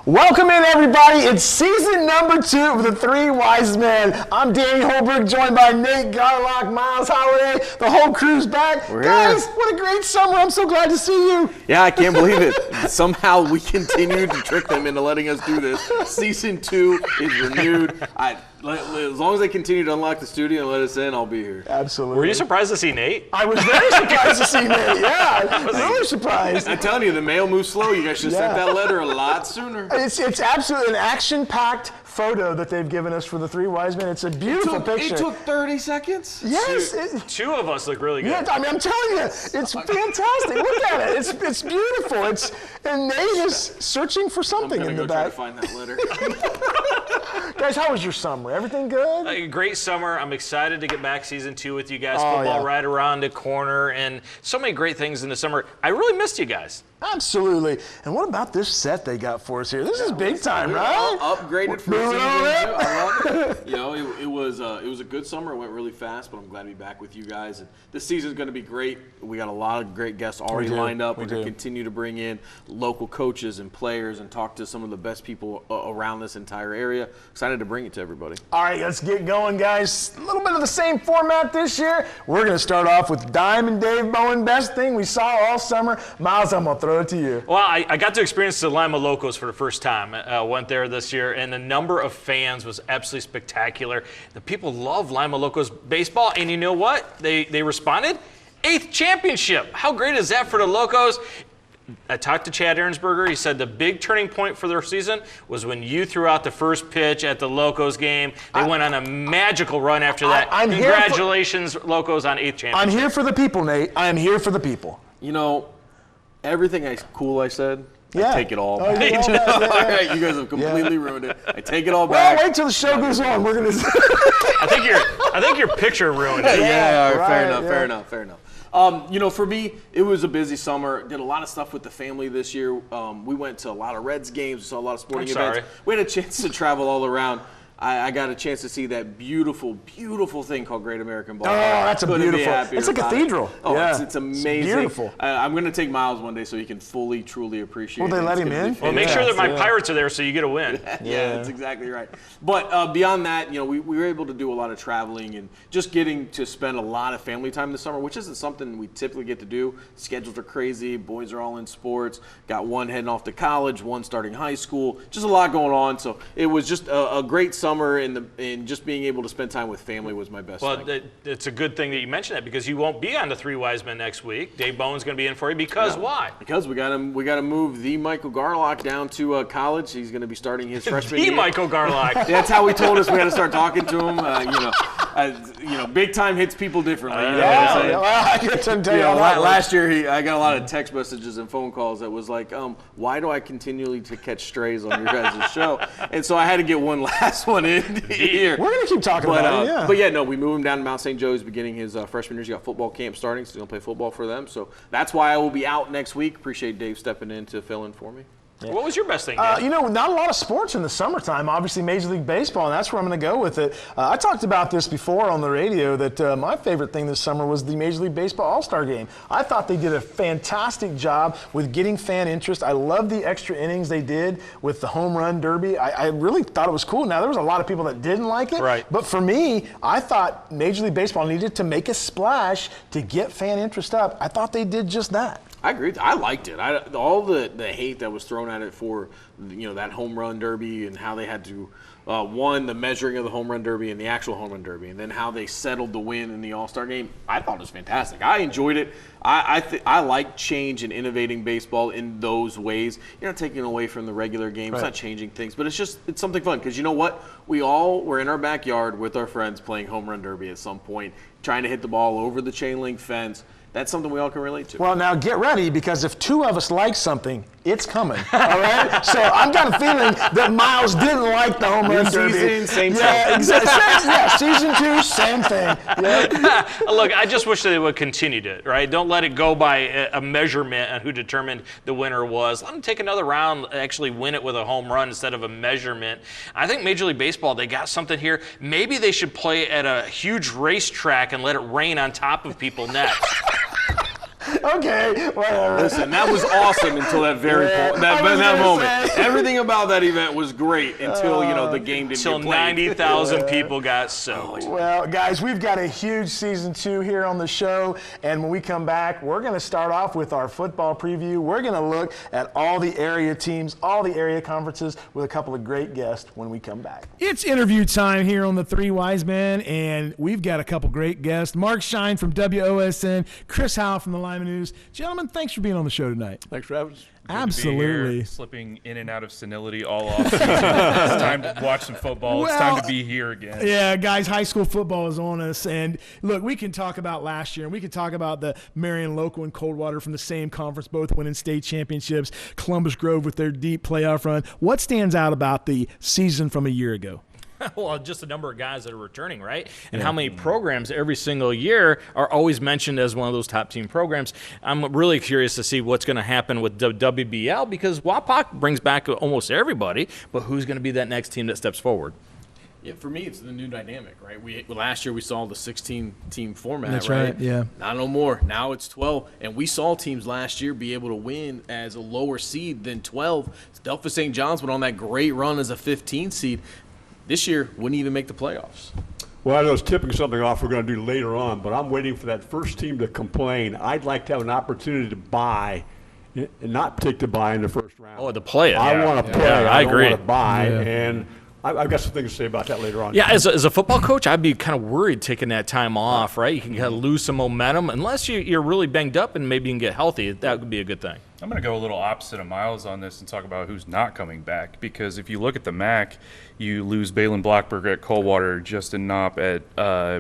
Welcome in, everybody. It's season number 2 of The Three Wise Men. I'm Danny Holbrook, joined by Nate Garlock, Miles Holiday. The whole crew's back. Guys, what a great summer. I'm so glad to see you. Yeah, I can't believe it. Somehow we continued to trick them into letting us do this. Season 2 is renewed. As long as they continue to unlock the studio and let us in, I'll be here. Absolutely. Were you surprised to see Nate? I was very surprised to see Nate. Yeah, I was really surprised. I'm telling you, the mail moves slow. You guys should have sent that letter a lot sooner. It's absolutely an action-packed photo that they've given us for The Three Wise Men. It's a beautiful picture. It took 30 seconds? Yes. Two of us look really good. Yeah, I mean, I'm telling you, it's fantastic. Look at it. It's beautiful. And Nate is searching for something in the back. I'm going to try to find that letter. Guys, how was your summer? Everything good? Great summer. I'm excited to get back season 2 with you guys. Football right around the corner, and so many great things in the summer. I really missed you guys. Absolutely. And what about this set they got for us here? This is big time, right? Upgraded for season 2. I love it. You know, it was a good summer. It went really fast, but I'm glad to be back with you guys. And this season's going to be great. We got a lot of great guests already lined up. We're going to continue to bring in local coaches and players and talk to some of the best people around this entire area. Excited to bring it to everybody. All right, let's get going, guys. A little bit of the same format this year. We're going to start off with Dime and Dave Bowen. Best thing we saw all summer. Miles, I'm going to throw it to you. Well, I got to experience the Lima Locos for the first time. Went there this year, and the number of fans was absolutely spectacular. The people love Lima Locos baseball, and you know what? They responded. 8th championship. How great is that for the Locos? I talked to Chad Ahrensberger. He said the big turning point for their season was when you threw out the first pitch at the Locos game. They went on a magical run after that. Congratulations, Locos, on 8th championship. I'm here for the people, Nate. I am here for the people. You know, everything I said, yeah. I take it all back. All right, you guys have completely ruined it. I take it all back. Well, wait till the show goes on. We're gonna. I think your picture ruined it. Fair enough. You know, for me, it was a busy summer. Did a lot of stuff with the family this year. We went to a lot of Reds games. We saw a lot of sporting events. We had a chance to travel all around. I got a chance to see that beautiful, beautiful thing called Great American Ball. Oh, that's a beautiful. It's a cathedral. It's amazing. It's beautiful. I'm going to take Miles one day so he can fully, truly appreciate it. Will they let him in? Well, make sure that my Pirates are there so you get a win. Yeah, that's exactly right. But beyond that, you know, we were able to do a lot of traveling and just getting to spend a lot of family time this summer, which isn't something we typically get to do. Schedules are crazy. Boys are all in sports. Got one heading off to college, one starting high school. Just a lot going on. So it was just a great summer, and just being able to spend time with family was my best thing. Well, it's a good thing that you mentioned that, because you won't be on the Three Wise Men next week. Dave Bowen's going to be in for you. Because why? Because we got to move the Michael Garlock down to college. He's going to be starting his freshman year. The Michael Garlock. That's how we told us we had to start talking to him. Big time hits people differently. Last year, I got a lot of text messages and phone calls that was like, why do I continually to catch strays on your guys' show? And so I had to get one last one in here. We're going to keep talking about it, yeah. But yeah, no, we moved him down to Mount St. Joe's beginning his freshman year. He's got football camp starting, so he's going to play football for them. So that's why I will be out next week. Appreciate Dave stepping in to fill in for me. Yeah. What was your best thing, Dave? Not a lot of sports in the summertime. Obviously, Major League Baseball, and that's where I'm going to go with it. I talked about this before on the radio that my favorite thing this summer was the Major League Baseball All-Star Game. I thought they did a fantastic job with getting fan interest. I love the extra innings they did with the home run derby. I really thought it was cool. Now, there was a lot of people that didn't like it, right. But for me, I thought Major League Baseball needed to make a splash to get fan interest up. I thought they did just that. I agree. I liked it. All the hate that was thrown at it for, that home run derby and how they had to, the measuring of the home run derby and the actual home run derby, and then how they settled the win in the All-Star game. I thought it was fantastic. I enjoyed it. I like change and innovating baseball in those ways. You're not taking away from the regular game. Right. It's not changing things, but it's something fun, because you know what? We all were in our backyard with our friends playing home run derby at some point, trying to hit the ball over the chain link fence. That's something we all can relate to. Well, now get ready, because if two of us like something, it's coming. All right? So I'm kind of feeling that Miles didn't like the home run derby. Season, same thing. Yeah, exactly. Season 2, same thing. Yeah. Look, I just wish they would continue it, right? Don't let it go by a measurement on who determined the winner was. Let them take another round, actually win it with a home run instead of a measurement. I think Major League Baseball, they got something here. Maybe they should play at a huge racetrack and let it rain on top of people next. Okay, whatever. Listen, that was awesome until that very point, that moment. Everything about that event was great until the game didn't Until get played. 90,000 people got soaked. Well, guys, we've got a huge season 2 here on the show, and when we come back, we're going to start off with our football preview. We're going to look at all the area teams, all the area conferences, with a couple of great guests when we come back. It's interview time here on the Three Wise Men, and we've got a couple great guests. Mark Shine from WOSN, Chris Howe from the Lyman News. Gentlemen, thanks for being on the show tonight. Thanks for having us. Absolutely. Slipping in and out of senility all off season. It's time to watch some football. It's time to be here again. Yeah, guys, high school football is on us. And look, we can talk about last year, and we can talk about the Marion Local and Coldwater from the same conference, both winning state championships, Columbus Grove with their deep playoff run. What stands out about the season from a year ago? Well, just the number of guys that are returning, right? And how many programs every single year are always mentioned as one of those top team programs. I'm really curious to see what's going to happen with WBL because Wapak brings back almost everybody, but who's going to be that next team that steps forward? Yeah, for me, it's the new dynamic, right? Last year we saw the 16-team format, That's right, yeah. Not no more. Now it's 12, and we saw teams last year be able to win as a lower seed than 12. Delphus St. John's went on that great run as a 15 seed. This year, wouldn't even make the playoffs. Well, I know it's tipping something off we're going to do later on, but I'm waiting for that first team to complain. I'd like to have an opportunity to buy and not take the buy in the first round. Oh, to play it. I want to play. Yeah, I agree. don't want to buy, and I've got some things to say about that later on. Yeah, as a football coach, I'd be kind of worried taking that time off, right? You can kind of lose some momentum unless you're really banged up and maybe you can get healthy. That would be a good thing. I'm going to go a little opposite of Miles on this and talk about who's not coming back because if you look at the MAC, you lose Balin Blackburger at Coldwater, Justin Knopp at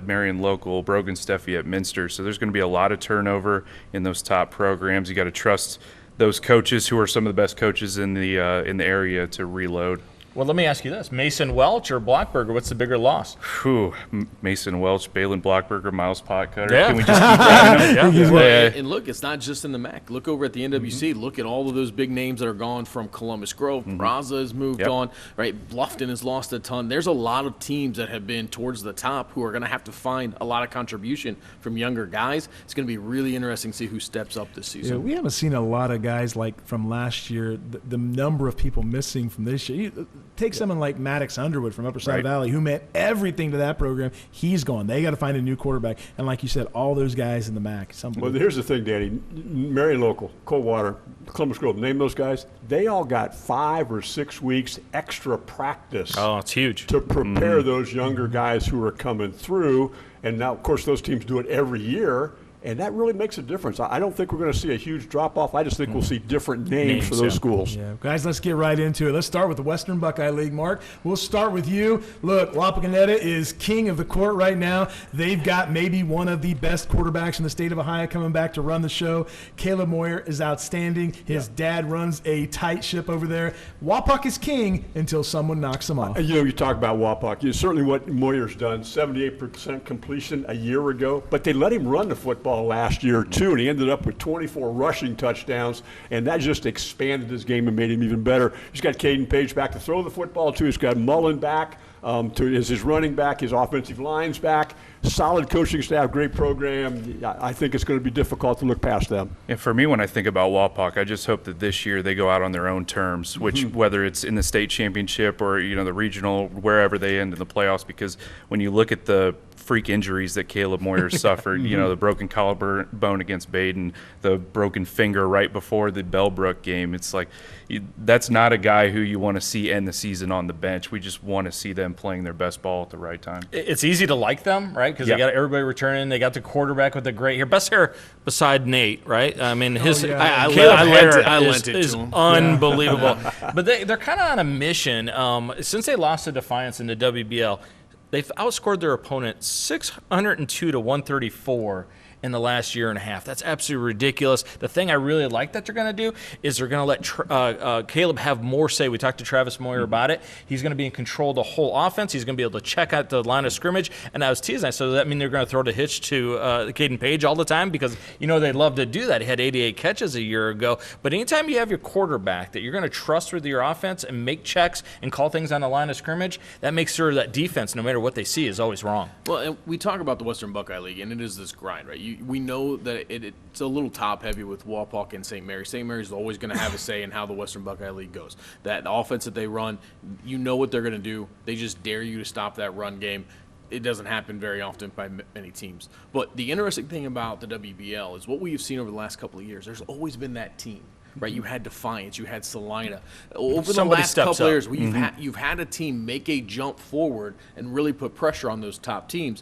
Marion Local, Brogan Steffi at Minster. So there's going to be a lot of turnover in those top programs. You got to trust those coaches who are some of the best coaches in the area to reload. Well, let me ask you this. Mason Welch or Blackburger, what's the bigger loss? Whew, Mason Welch, Balin Blackburger, Miles Potcutter. Yeah. Can we just keep driving them? And look, it's not just in the MAC. Look over at the NWC. Look at all of those big names that are gone from Columbus Grove. Raza has moved on, right? Bluffton has lost a ton. There's a lot of teams that have been towards the top who are going to have to find a lot of contribution from younger guys. It's going to be really interesting to see who steps up this season. Yeah, we haven't seen a lot of guys like from last year, the number of people missing from this year. Take someone like Maddox Underwood from Upper Side Valley who meant everything to that program. He's gone. They got to find a new quarterback. And like you said, all those guys in the MAC. Well, here's the thing, Danny. Marion Local, Coldwater, Columbus Grove, name those guys. They all got 5 or 6 weeks extra practice. Oh, it's huge. To prepare those younger guys who are coming through. And now, of course, those teams do it every year. And that really makes a difference. I don't think we're going to see a huge drop-off. I just think we'll see different names for those schools. Yeah, guys, let's get right into it. Let's start with the Western Buckeye League. Mark, we'll start with you. Look, Wapakoneta is king of the court right now. They've got maybe one of the best quarterbacks in the state of Ohio coming back to run the show. Caleb Moyer is outstanding. His dad runs a tight ship over there. Wapak is king until someone knocks him off. You talk about Wapak. Certainly what Moyer's done, 78% completion a year ago, but they let him run the football last year too, and he ended up with 24 rushing touchdowns, and that just expanded his game and made him even better. He's got Caden Page back to throw the football to. He's got Mullen back as his running back, his offensive line's back. Solid coaching staff, great program. I think it's going to be difficult to look past them. And for me, when I think about Wapak, I just hope that this year they go out on their own terms, which whether it's in the state championship or the regional, wherever they end in the playoffs, because when you look at the freak injuries that Caleb Moyer suffered, the broken collarbone against Baden, the broken finger right before the Bellbrook game, it's like that's not a guy who you want to see end the season on the bench. We just want to see them playing their best ball at the right time. It's easy to like them, right? Because they got everybody returning. They got the quarterback with the great hair. Best hair beside Nate, right? I mean, his I lent it is to him. unbelievable. But they're kind of on a mission. Since they lost to Defiance in the WBL, they've outscored their opponent 602 to 134 in the last year and a half. That's absolutely ridiculous. The thing I really like that they're going to do is they're going to let Caleb have more say. We talked to Travis Moyer about it. He's going to be in control of the whole offense. He's going to be able to check out the line of scrimmage. And I was teasing. So does that mean they're going to throw the hitch to Caden Page all the time? Because, they love to do that. He had 88 catches a year ago. But anytime you have your quarterback that you're going to trust with your offense and make checks and call things on the line of scrimmage, that makes sure that defense, no matter what they see, is always wrong. Well, and we talk about the Western Buckeye League, and it is this grind, right? we know that it's a little top-heavy with Wapak and St. Mary. St. Mary's is always going to have a say in how the Western Buckeye League goes. That offense that they run, you know what they're going to do. They just dare you to stop that run game. It doesn't happen very often by many teams. But the interesting thing about the WBL is what we've seen over the last couple of years. There's always been that team. Right, you had Defiance, you had Salina. Over the last couple of years, you've had a team make a jump forward and really put pressure on those top teams.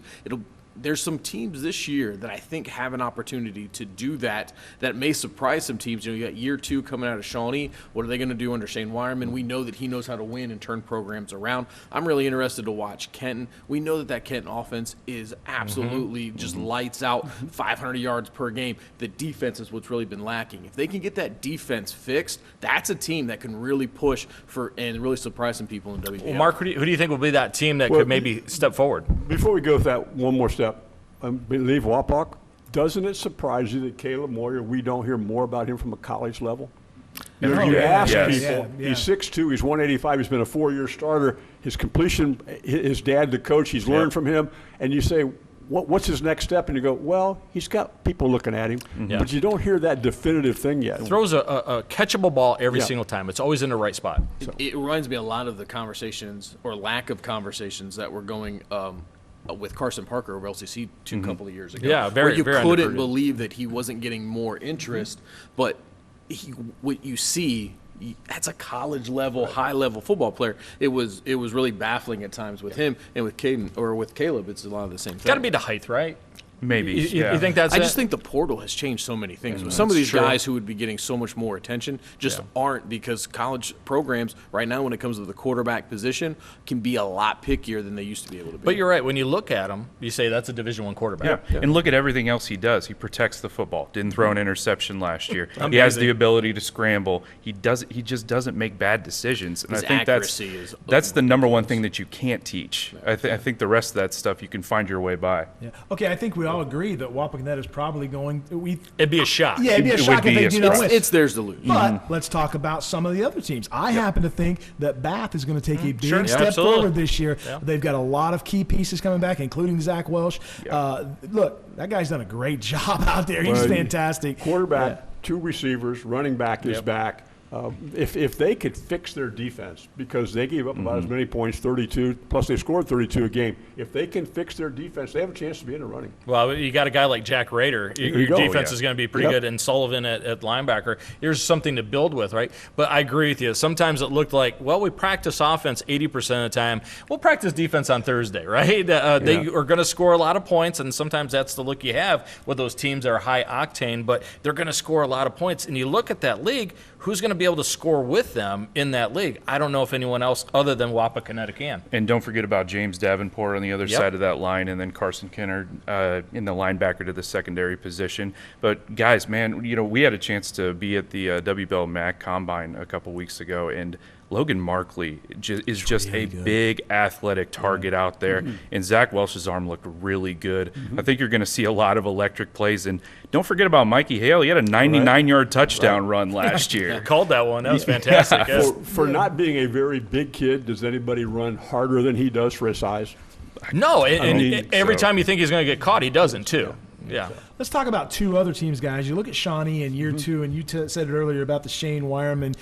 There's some teams this year that I think have an opportunity to do that may surprise some teams. You got year 2 coming out of Shawnee. What are they going to do under Shane Wireman? We know that he knows how to win and turn programs around. I'm really interested to watch Kenton. We know that Kenton offense is absolutely just lights out, 500 yards per game. The defense is what's really been lacking. If they can get that defense fixed, that's a team that can really push for and really surprise some people in WBL. Well, Mark, who do you think will be that team that could maybe step forward? Before we go with that, one more step. I believe Wapak. Doesn't it surprise you that Caleb Moyer, we don't hear more about him from a college level? You ask people, he's 6'2", he's 185, he's been a 4-year starter. His completion, his dad, the coach, he's learned from him. And you say, what's his next step? And you go, well, he's got people looking at him. But you don't hear that definitive thing yet. Throws a catchable ball every single time. It's always in the right spot. It reminds me a lot of the conversations or lack of conversations that were going with Carson Parker over LCC a couple of years ago. Yeah, where you very couldn't believe that he wasn't getting more interest, but what you see, that's a college level, high level football player. It was really baffling at times with him and with Caden or with Caleb. It's a lot of the same thing. It's got to be the height, right? Maybe. You think that's I just think the portal has changed so many things. Some of these guys who would be getting so much more attention just aren't, because college programs right now, when it comes to the quarterback position, can be a lot pickier than they used to be able to be. But you're right. When you look at him, you say that's a Division I quarterback. Yeah. And look at everything else he does. He protects the football. Didn't throw an interception last year. He has the ability to scramble. He just doesn't make bad decisions. And His I think accuracy that's the number one thing that you can't teach. I think the rest of that stuff you can find your way by. Yeah. Okay, I think we all agree that Wapakoneta is probably going. It'd be a shock. Yeah, it'd be a It would shock if be they a do not surprise. win. it's theirs to lose. But let's talk about some of the other teams. I happen to think that Bath is going to take a big Sure. step Absolutely. forward this year. They've got a lot of key pieces coming back, including Zach Welsh. Look, that guy's done a great job out there. He's fantastic. Quarterback, 2 receivers, running back is back. If they could fix their defense, because they gave up about as many points, 32, plus they scored 32 a game. If they can fix their defense, they have a chance to be in the running. Well, you got a guy like Jack Rader. Your defense is going to be pretty good, and Sullivan at linebacker. Here's something to build with, right? But I agree with you. Sometimes it looked like, well, we practice offense 80% of the time. We'll practice defense on Thursday, right? They are going to score a lot of points, and sometimes that's the look you have with those teams that are high octane, but they're going to score a lot of points. And you look at that league, who's going to be able to score with them in that league? I don't know if anyone else other than Wapakoneta can. And don't forget about James Davenport on the other side of that line, and then Carson Kennard in the linebacker to the secondary position. But guys, man, we had a chance to be at the WBL MAC Combine a couple weeks ago, and Logan Markley is just a big athletic target out there, and Zach Welsh's arm looked really good. I think you're going to see a lot of electric plays, and don't forget about Mikey Hale. He had a 99-yard touchdown run last year. Called that one. That was fantastic. For not being a very big kid, does anybody run harder than he does for his size? No, and every time you think he's going to get caught, he doesn't too. Yeah. Let's talk about 2 other teams, guys. You look at Shawnee in year 2, and you said it earlier about the Shane Wireman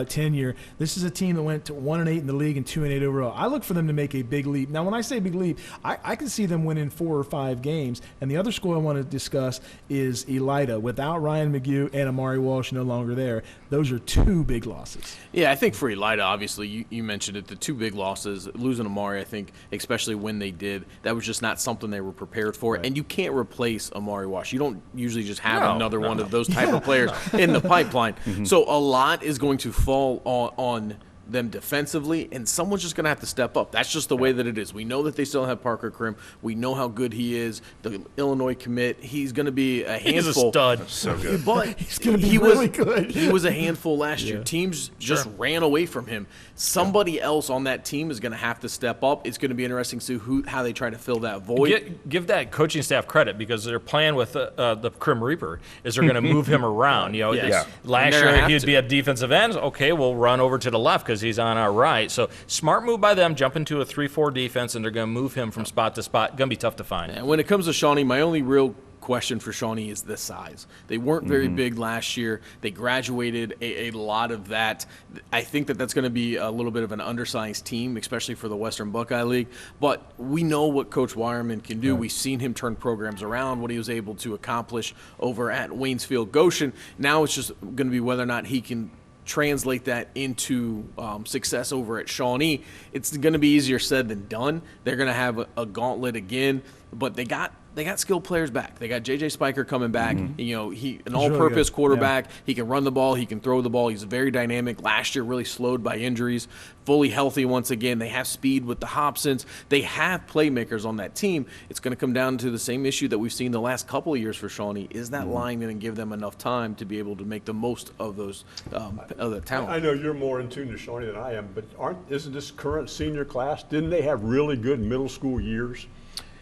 tenure. This is a team that went to 1-8 in the league and 2-8 overall. I look for them to make a big leap. Now, when I say big leap, I can see them winning 4 or 5 games. And the other school I want to discuss is Elida. Without Ryan McGue and Amari Walsh no longer there, those are 2 big losses. Yeah, I think for Elida, obviously, you mentioned it, the 2 big losses, losing Amari, I think, especially when they did, that was just not something they were prepared for. Right. And you can't replace Amari Walsh. You don't usually just have another one of those type of players in the pipeline. So a lot is going to fall on them defensively, and someone's just going to have to step up. That's just the way that it is. We know that they still have Parker Krim. We know how good he is. The Illinois commit, he's going to be a handful. He's a stud. So good. But He's going to be really good. He was a handful last year. Teams just ran away from him. Somebody else on that team is going to have to step up. It's going to be interesting to see how they try to fill that void. Give that coaching staff credit, because their plan with the Crim Reaper is they're going to move him around. Last year he'd be a defensive end. Okay, we'll run over to the left because he's on our right. So smart move by them, jump into a 3-4 defense, and they're going to move him from spot to spot. Going to be tough to find. And when it comes to Shawnee, my only real question for Shawnee is the size. They weren't very big last year. They graduated a lot of that. I think that's going to be a little bit of an undersized team, especially for the Western Buckeye League. But we know what Coach Wireman can do. We've seen him turn programs around, what he was able to accomplish over at Waynesfield Goshen. Now it's just going to be whether or not he can translate that into success over at Shawnee. It's going to be easier said than done. They're going to have a gauntlet again, but they got skilled players back. They got J.J. Spiker coming back. You know, he an all-purpose quarterback. Yeah. He can run the ball. He can throw the ball. He's very dynamic. Last year, really slowed by injuries. Fully healthy once again. They have speed with the Hobsons. They have playmakers on that team. It's going to come down to the same issue that we've seen the last couple of years for Shawnee. Is that line going to give them enough time to be able to make the most of those of the talent? I know you're more in tune to Shawnee than I am, but isn't this current senior class, didn't they have really good middle school years?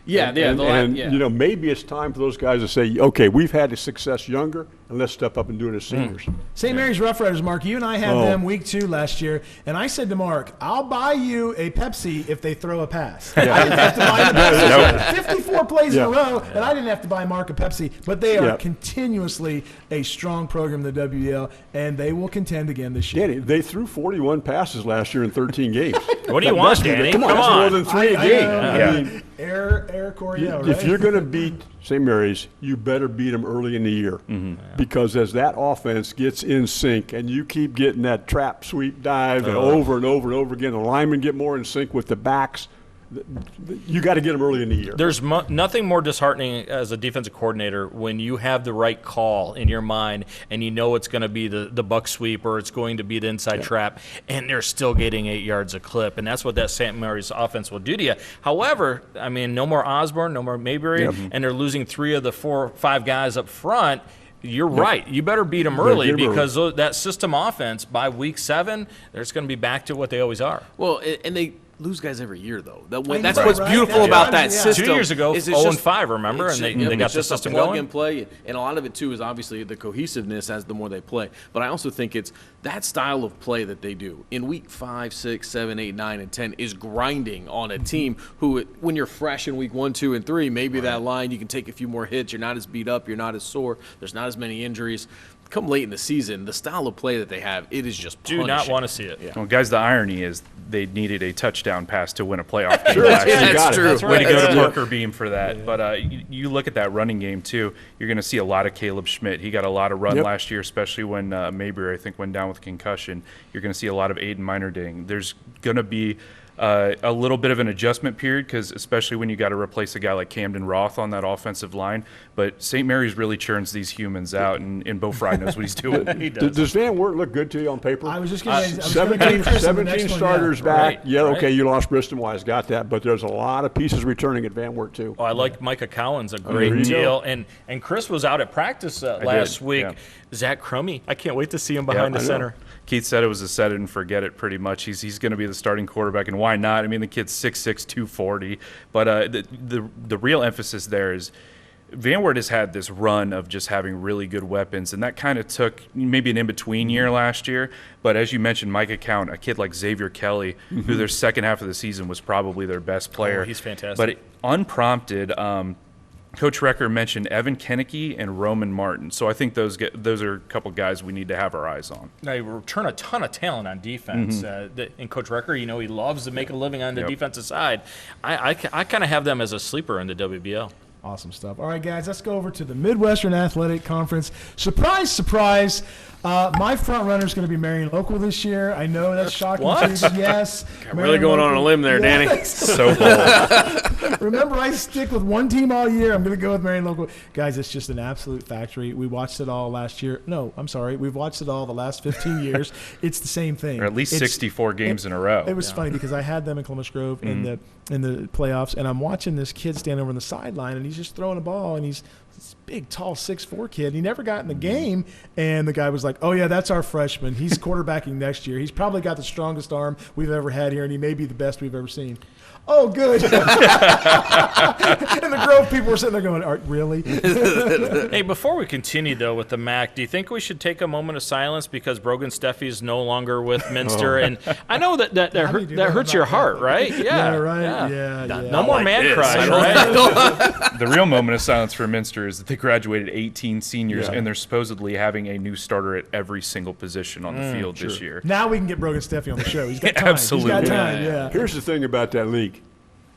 Yeah, and you know, maybe it's time for those guys to say, okay, we've had a success younger, and let's step up and do it as seniors. St. Mary's Rough Riders, Mark, you and I had them week 2 last year, and I said to Mark, I'll buy you a Pepsi if they throw a pass. I didn't have to buy him a Pepsi. 54 plays in a row, and I didn't have to buy Mark a Pepsi. But they are continuously a strong program in the WL, and they will contend again this year. Danny, they threw 41 passes last year in 13 games. What do you want, Danny? Come on, that's more than 3 a game. I mean, Air Coryell, right? If you're going to beat St. Mary's, you better beat them early in the year, because as that offense gets in sync and you keep getting that trap sweep dive and over and over and over again, the linemen get more in sync with the backs, you got to get them early in the year. There's nothing more disheartening as a defensive coordinator when you have the right call in your mind and you know it's going to be the buck sweep or it's going to be the inside trap, and they're still getting 8 yards a clip. And that's what that St. Mary's offense will do to you. However, I mean, no more Osborne, no more Mayberry, and they're losing 3 of the 4 or 5 guys up front. You're right. You better beat them early because that system offense, by week 7, they're just going to be back to what they always are. Well, and they lose guys every year, though. That's what's beautiful about that system. 2 years ago, 0-5, remember? And they got the system going. Plug and play, and a lot of it, too, is obviously the cohesiveness as the more they play. But I also think it's that style of play that they do. In week 5, 6, 7, 8, 9, and 10 is grinding on a team who, when you're fresh in week 1, 2, and 3, maybe that line, you can take a few more hits. You're not as beat up. You're not as sore. There's not as many injuries. Come late in the season, the style of play that they have, it is just punishing. Do not want to see it. Yeah. Well, guys, the irony is they needed a touchdown pass to win a playoff game last year. That's true. That's right. Way to go to Parker Beam for that. But you look at that running game, too. You're going to see a lot of Caleb Schmidt. He got a lot of run last year, especially when Mayberry, I think, went down with concussion. You're going to see a lot of Aiden Minerding. There's going to be a little bit of an adjustment period, because especially when you got to replace a guy like Camden Roth on that offensive line. But St. Mary's really churns these humans out, and Bo Fry knows what he's doing. He does. Does Van Wert look good to you on paper? I was just going to 17 starters back. Right, Yeah, okay, you lost Briston Wise, got that. But there's a lot of pieces returning at Van Wert, too. Oh, I like Micah Collins, a great deal. And Chris was out at practice last week. Yeah. Zach Crummy, I can't wait to see him behind the center. Keith said it was a set it and forget it pretty much. He's going to be the starting quarterback, and why not? I mean, the kid's 6'6", 240. But the real emphasis there is Van Wert has had this run of just having really good weapons, and that kind of took maybe an in-between year last year. But as you mentioned, Micah Count, a kid like Xavier Kelly, who their second half of the season was probably their best player. Oh, he's fantastic. But unprompted, Coach Recker mentioned Evan Kenneke and Roman Martin. So I think those are a couple guys we need to have our eyes on. They return a ton of talent on defense. And Coach Recker, you know, he loves to make a living on the defensive side. I kind of have them as a sleeper in the WBL. Awesome stuff. All right, guys, let's go over to the Midwestern Athletic Conference. Surprise, surprise. My front runner is going to be Marion Local this year. I know that's shocking to you, but yes. I'm really going on a limb there, Danny. So bold. Remember, I stick with one team all year. I'm going to go with Marion Local. Guys, it's just an absolute factory. We watched it all last year. No, I'm sorry. We've watched it all the last 15 years. It's the same thing. Or at least 64 games in a row. It was funny because I had them in Columbus Grove in the playoffs, and I'm watching this kid stand over on the sideline, and he's just throwing a ball, and he's this big, tall, 6'4" kid. He never got in the game, and the guy was like, oh, yeah, that's our freshman. He's quarterbacking next year. He's probably got the strongest arm we've ever had here, and he may be the best we've ever seen. Oh, good. And the Grove people were sitting there going, really? Hey, before we continue, though, with the MAC, do you think we should take a moment of silence because Brogan Steffi is no longer with Minster? And I know that hurts your heart, right? Yeah, right. Yeah. No more man cries, right? The real moment of silence for Minster roster is that they graduated 18 seniors, Yeah. and they're supposedly having a new starter at every single position on the field this year. Now we can get Brogan Steffi on the show. He's got time. Absolutely. He's got time, yeah. Here's the thing about that league.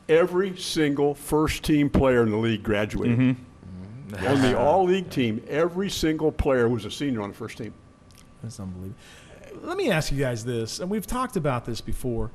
Every single first-team player in the league graduated. Mm-hmm. On the all-league team, every single player was a senior on the first team. That's unbelievable. Let me ask you guys this, and we've talked about this before.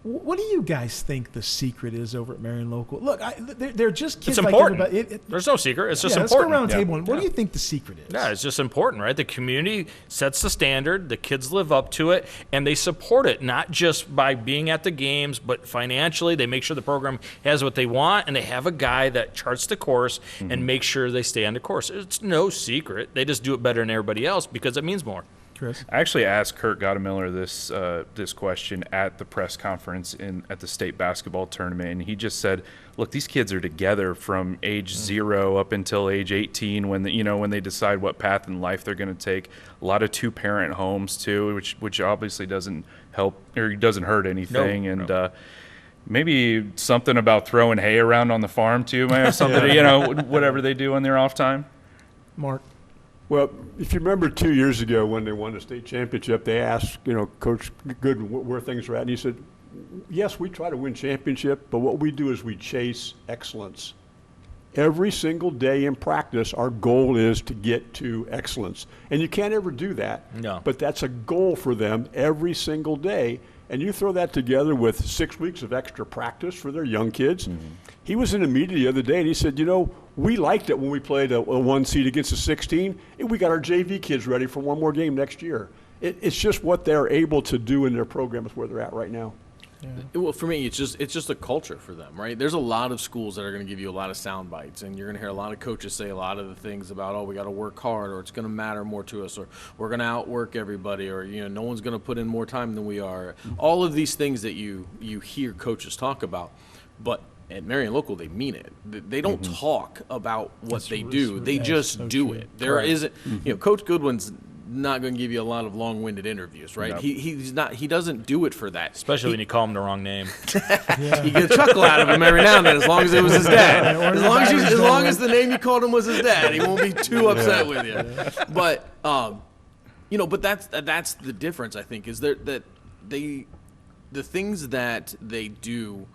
What do you guys think the secret is over at Marion Local? Look, they're just kids It's like important. everybody. There's no secret. It's just Let's important. go around the table. And what do you think the secret is? Yeah, it's just important, right? The community sets the standard, the kids live up to it, and they support it, not just by being at the games, but financially. They make sure the program has what they want, and they have a guy that charts the course and makes sure they stay on the course. It's no secret. They just do it better than everybody else because it means more. Chris? I actually asked Kurt Gottemiller this question at the press conference at the state basketball tournament, and he just said, "Look, these kids are together from age 0 up until age 18 when when they decide what path in life they're going to take. A lot of 2-parent homes too, which obviously doesn't help or doesn't hurt anything, maybe something about throwing hay around on the farm too, might have something to, whatever they do in their off time." Mark? Well, if you remember 2 years ago when they won the state championship, they asked, Coach Good where things were at, and he said, yes, we try to win championship, but what we do is we chase excellence. Every single day in practice, our goal is to get to excellence. And you can't ever do that, No. but that's a goal for them every single day. And you throw that together with 6 weeks of extra practice for their young kids. Mm-hmm. He was in the media the other day, and he said, we liked it when we played a 1 seed against a 16. And we got our JV kids ready for one more game next year. It's just what they're able to do in their program is where they're at right now. Well, for me, it's just a culture for them, right? There's a lot of schools that are going to give you a lot of sound bites, and you're going to hear a lot of coaches say a lot of the things about, we got to work hard, or it's going to matter more to us, or we're going to outwork everybody, or no one's going to put in more time than we are. All of these things that you hear coaches talk about, but at Marion Local, they mean it. They don't talk about what they do; they just do it. There isn't, Coach Goodwin's not going to give you a lot of long-winded interviews, right? Nope. He's not. He doesn't do it for that. Especially when you call him the wrong name. You get a chuckle out of him every now and then, as long as it was his dad. As long as the name you called him was his dad, he won't be too upset with you. But but that's the difference. I think is that the things that they do,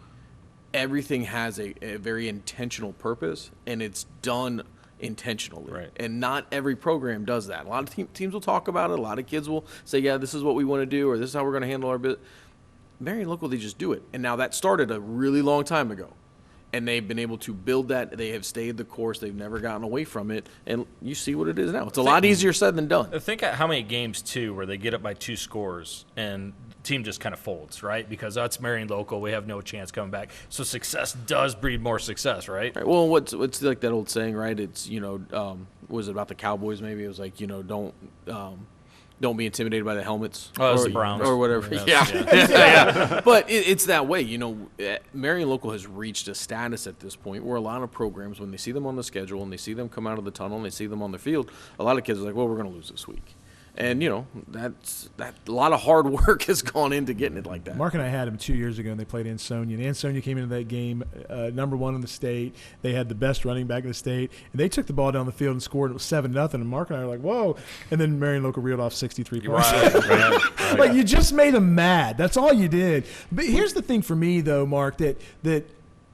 everything has a very intentional purpose, and it's done intentionally, right? And not every program does that. A lot of teams will talk about it. A lot of kids will say, "Yeah, this is what we want to do," or "This is how we're going to handle our bit." Marion Local, they just do it, and now that started a really long time ago, and they've been able to build that. They have stayed the course. They've never gotten away from it, and you see what it is now. It's a lot easier said than done. Think of how many games too where they get up by 2 scores and the team just kind of folds, right? Because that's Marion Local. We have no chance coming back. So success does breed more success, right? Right. Well, what's like that old saying, right? It's was it about the Cowboys? Maybe it was like don't be intimidated by the helmets. Oh, that's the Browns or whatever. Yes, Yeah. But it's that way. Marion Local has reached a status at this point where a lot of programs, when they see them on the schedule and they see them come out of the tunnel and they see them on the field, a lot of kids are like, well, we're going to lose this week. And, that's a lot of hard work has gone into getting it like that. Mark and I had him 2 years ago, and they played Ansonia. And Ansonia came into that game number 1 in the state. They had the best running back in the state. And they took the ball down the field and scored. It was 7-0. And Mark and I were like, whoa. And then Marion Local reeled off 63 points. Right. Like, you just made them mad. That's all you did. But here's the thing for me, though, Mark, that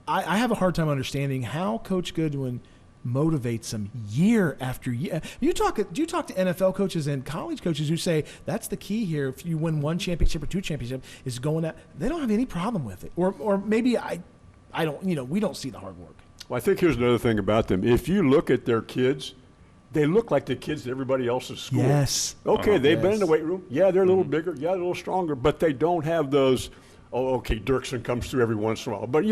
I have a hard time understanding how Coach Goodwin motivates them year after year. Do you talk to NFL coaches and college coaches who say that's the key here? If you win 1 championship or 2 championships, is going out. They don't have any problem with it. Or maybe I don't. We don't see the hard work. Well, I think here's another thing about them. If you look at their kids, they look like the kids at everybody else's school. Yes. Okay, they've been in the weight room. Yeah, they're a little bigger. Yeah, they're a little stronger, but they don't have those. Oh, okay, Dirksen comes through every once in a while. But,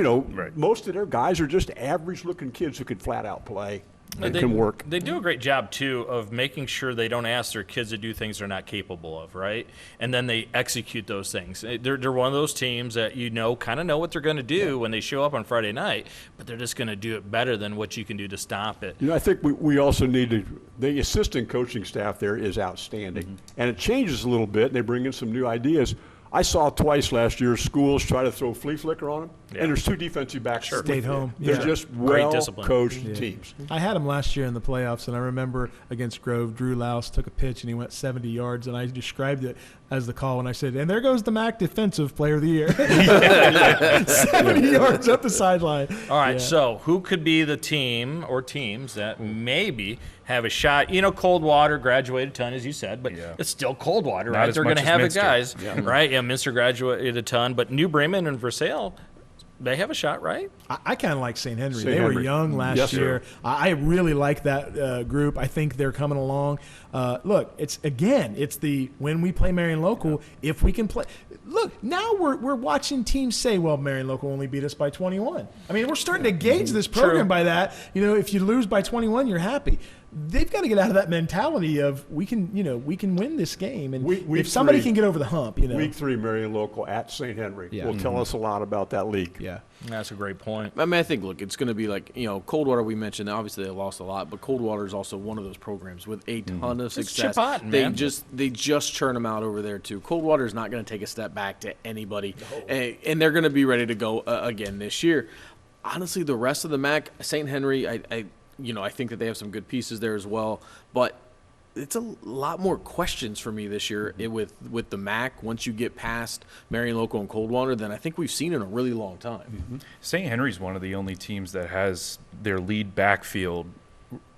most of their guys are just average-looking kids who can flat-out play and can work. They do a great job, too, of making sure they don't ask their kids to do things they're not capable of, right? And then they execute those things. They're one of those teams that kind of know what they're going to do when they show up on Friday night, but they're just going to do it better than what you can do to stop it. I think we also need the assistant coaching staff there is outstanding. And it changes a little bit, and they bring in some new ideas. I saw twice last year schools try to throw flea flicker on them, and there's 2 defensive backs. Stayed home. They're Yeah. just Great discipline. well-coached teams. I had him last year in the playoffs, and I remember against Grove, Drew Louse took a pitch and he went 70 yards, and I described it as the call, and I said, and there goes the MAC Defensive Player of the Year. 70 yards up the sideline. All right, Yeah. so who could be the team or teams that maybe have a shot? Coldwater graduated a ton, as you said, but it's still Coldwater, Not right? as They're going to much as have Minster. it, guys, right? Yeah, Minster graduated a ton, but New Bremen and Versailles, they have a shot, right? I kind of like St. Henry. St. They were Henry. young last Yes, sir. year. I really like that group. I think they're coming along. Look, it's the when we play Marion Local, if we can play. Look, now we're watching teams say, well, Marion Local only beat us by 21. I mean, we're starting to gauge this program by that. If you lose by 21, you're happy. They've got to get out of that mentality of we can win this game, and Week if somebody 3 can get over the hump, Week 3, Marion Local at St. Henry will tell us a lot about that league. Yeah. That's a great point. I mean, I think, look, it's going to be like, Coldwater, we mentioned, obviously they lost a lot, but Coldwater is also one of those programs with a ton of success. Chip Otten, they man. just churn them out over there, too. Coldwater is not going to take a step back to anybody, and they're going to be ready to go again this year. Honestly, the rest of the MAC, St. Henry, I think that they have some good pieces there as well, but it's a lot more questions for me this year with the MAC once you get past Marion Local and Coldwater than I think we've seen in a really long time. St. Henry's one of the only teams that has their lead backfield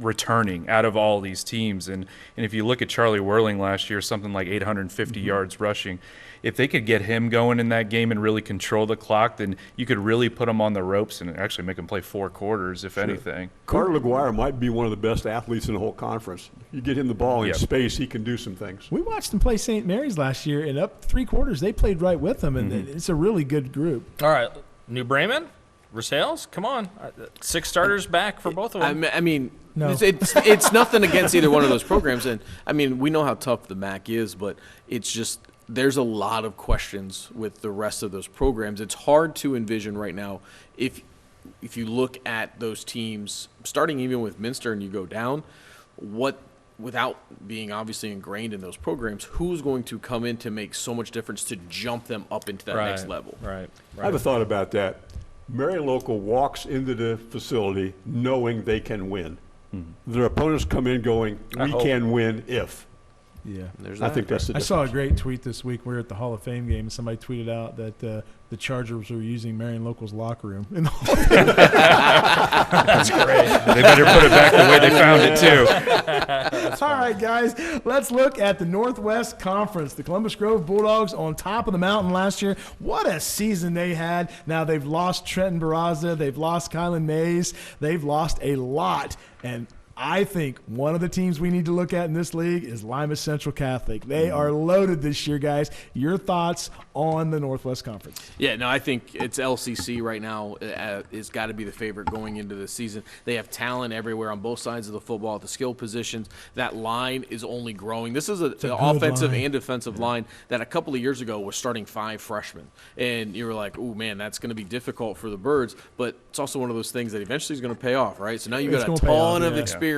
returning out of all these teams. And if you look at Charlie Whirling last year, something like 850 yards rushing. If they could get him going in that game and really control the clock, then you could really put him on the ropes and actually make him play 4 quarters, if anything. Carter LaGuire might be one of the best athletes in the whole conference. You get him the ball in Yep. space, he can do some things. We watched them play St. Mary's last year, and up 3 quarters, they played right with them, and it's a really good group. All right, New Bremen, Versailles, come on. 6 starters back for both of them. I mean, No. it's nothing against either one of those programs, and I mean we know how tough the MAC is, but it's just there's a lot of questions with the rest of those programs. It's hard to envision right now if you look at those teams, starting even with Minster and you go down, without being obviously ingrained in those programs, who's going to come in to make so much difference to jump them up into that next level? Right. I have a thought about that. Marion Local walks into the facility knowing they can win. Their opponents come in going, we can win if. Yeah. There's I that. think that's the I difference. saw a great tweet this week. We were at the Hall of Fame game, and somebody tweeted out that the Chargers were using Marion Local's locker room in the Hall of Fame. That's great. They better put it back the way they found it, too. All right, guys, let's look at the Northwest Conference. The Columbus Grove Bulldogs on top of the mountain last year. What a season they had. Now they've lost Trenton Barraza. They've lost Kylan Mays. They've lost a lot. And I think one of the teams we need to look at in this league is Lima Central Catholic. They are loaded this year, guys. Your thoughts on the Northwest Conference? Yeah, no, I think it's LCC right now is got to be the favorite going into the season. They have talent everywhere on both sides of the football at the skill positions. That line is only growing. This is an offensive and defensive line that a couple of years ago was starting 5 freshmen. And you were like, oh, man, that's going to be difficult for the Birds. But it's also one of those things that eventually is going to pay off, right? So now you've got a ton of experience